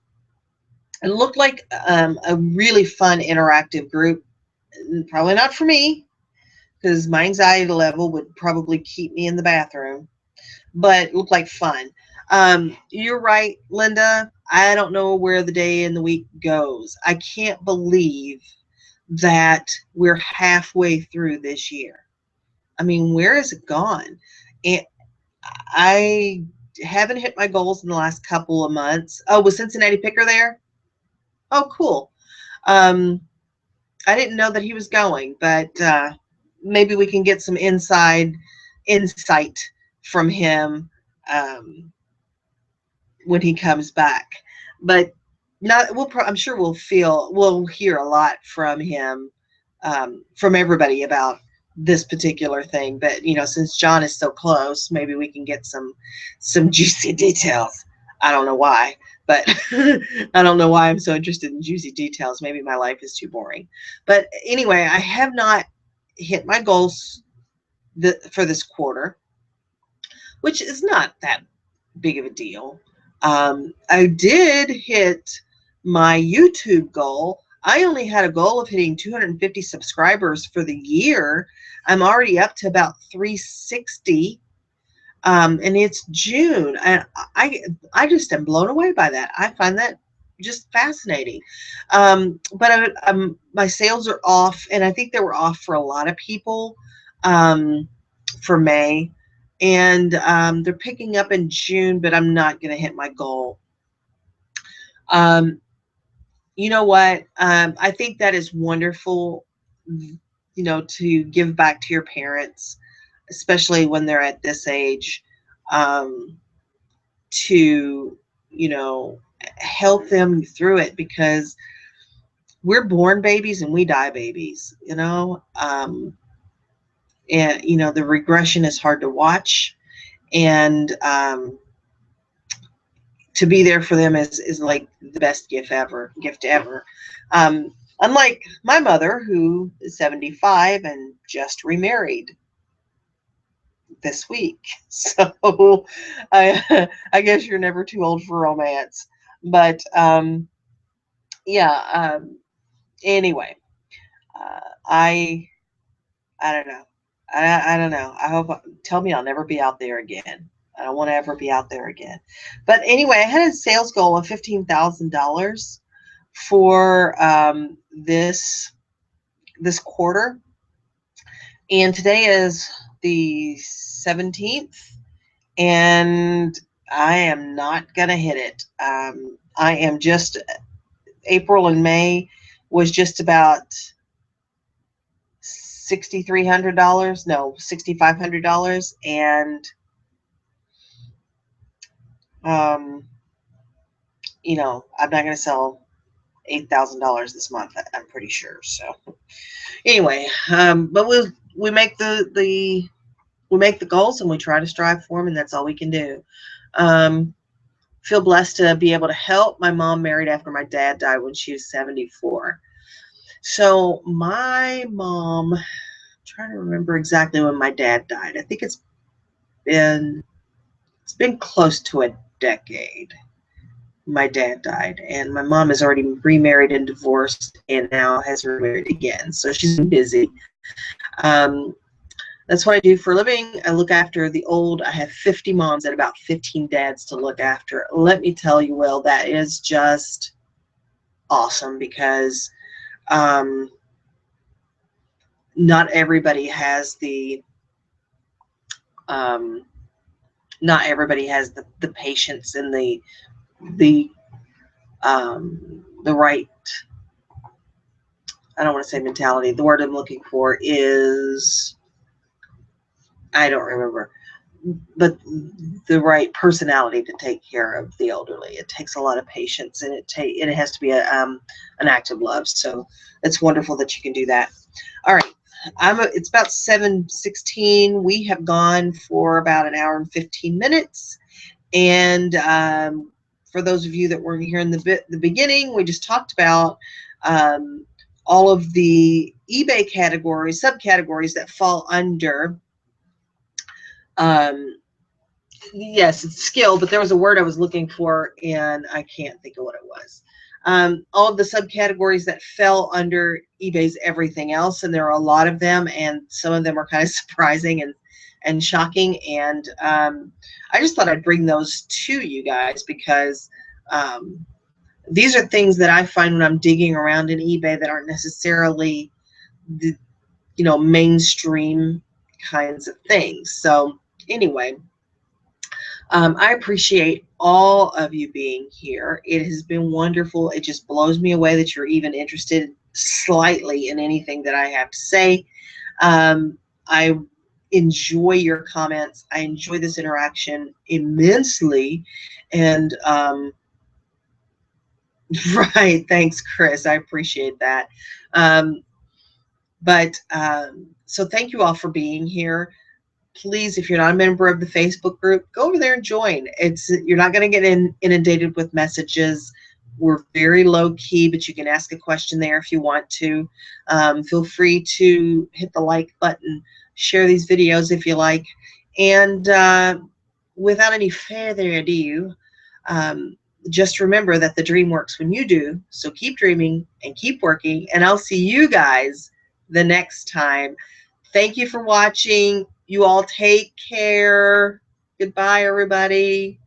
it looked like a really fun, interactive group. Probably not for me, because my anxiety level would probably keep me in the bathroom. But it looked like fun. You're right, Linda. I don't know where the day in the week goes. I can't believe that we're halfway through this year. I mean, where is it gone? And I haven't hit my goals in the last couple of months. Oh, was Cincinnati Picker there? Oh, cool. Um, I didn't know that he was going, but maybe we can get some insight from him um, when he comes back. But not, I'm sure we'll hear a lot from him, from everybody about this particular thing. But since John is so close, maybe we can get some juicy details. I don't know why, but I don't know why I'm so interested in juicy details. Maybe my life is too boring. But anyway, I have not hit my goals for this quarter, which is not that big of a deal. I did hit my YouTube goal. I only had a goal of hitting 250 subscribers for the year. I'm already up to about 360. And it's June, and I just am blown away by that. I find that just fascinating. But my sales are off, and I think they were off for a lot of people for May, and they're picking up in June, but I'm not going to hit my goal. You know what? I think that is wonderful, to give back to your parents, especially when they're at this age, to, help them through it, because we're born babies and we die babies, and, the regression is hard to watch, and to be there for them is like the best gift ever. Unlike my mother, who is 75 and just remarried this week. So I guess you're never too old for romance. But yeah, anyway, I don't know. I don't know. Tell me I'll never be out there again. I don't want to ever be out there again. But anyway, I had a sales goal of $15,000 for this quarter, and today is the 17th, and I am not gonna hit it. I am just April and May was just about $6,300. No, $6,500, and I'm not gonna sell $8,000 this month. I'm pretty sure. So anyway, but we make the we make the goals and we try to strive for them, and that's all we can do. Feel blessed to be able to help. My mom married after my dad died when she was 74. So my mom, I'm trying to remember exactly when my dad died. I think it's been close to a decade. My dad died, and my mom has already remarried and divorced, and now has remarried again. So she's been busy. Um, that's what I do for a living. I look after the old. I have 50 moms and about 15 dads to look after. Let me tell you, Will, that is just awesome, because not everybody has the not everybody has the patience and the right, I don't want to say mentality. The word I'm looking for is, I don't remember, but the right personality to take care of the elderly. It takes a lot of patience, and it has to be an act of love. So it's wonderful that you can do that. All right. It's about 7:16. We have gone for about an hour and 15 minutes. And for those of you that weren't here in the beginning, we just talked about all of the eBay categories, subcategories that fall under, yes, it's skill, but there was a word I was looking for, and I can't think of what it was. All of the subcategories that fell under eBay's everything else, and there are a lot of them, and some of them are kind of surprising and shocking, and I just thought I'd bring those to you guys, because these are things that I find when I'm digging around in eBay that aren't necessarily the, mainstream kinds of things. So anyway, I appreciate all of you being here. It has been wonderful. It just blows me away that you're even interested slightly in anything that I have to say. I enjoy your comments. I enjoy this interaction immensely. And right, thanks, Chris. I appreciate that. So thank you all for being here. Please, if you're not a member of the Facebook group, go over there and join. You're not going to get inundated with messages. We're very low key, but you can ask a question there if you want to. Feel free to hit the like button, share these videos if you like. And without any further ado, just remember that the dream works when you do. So keep dreaming and keep working. And I'll see you guys the next time. Thank you for watching. You all take care. Goodbye, everybody.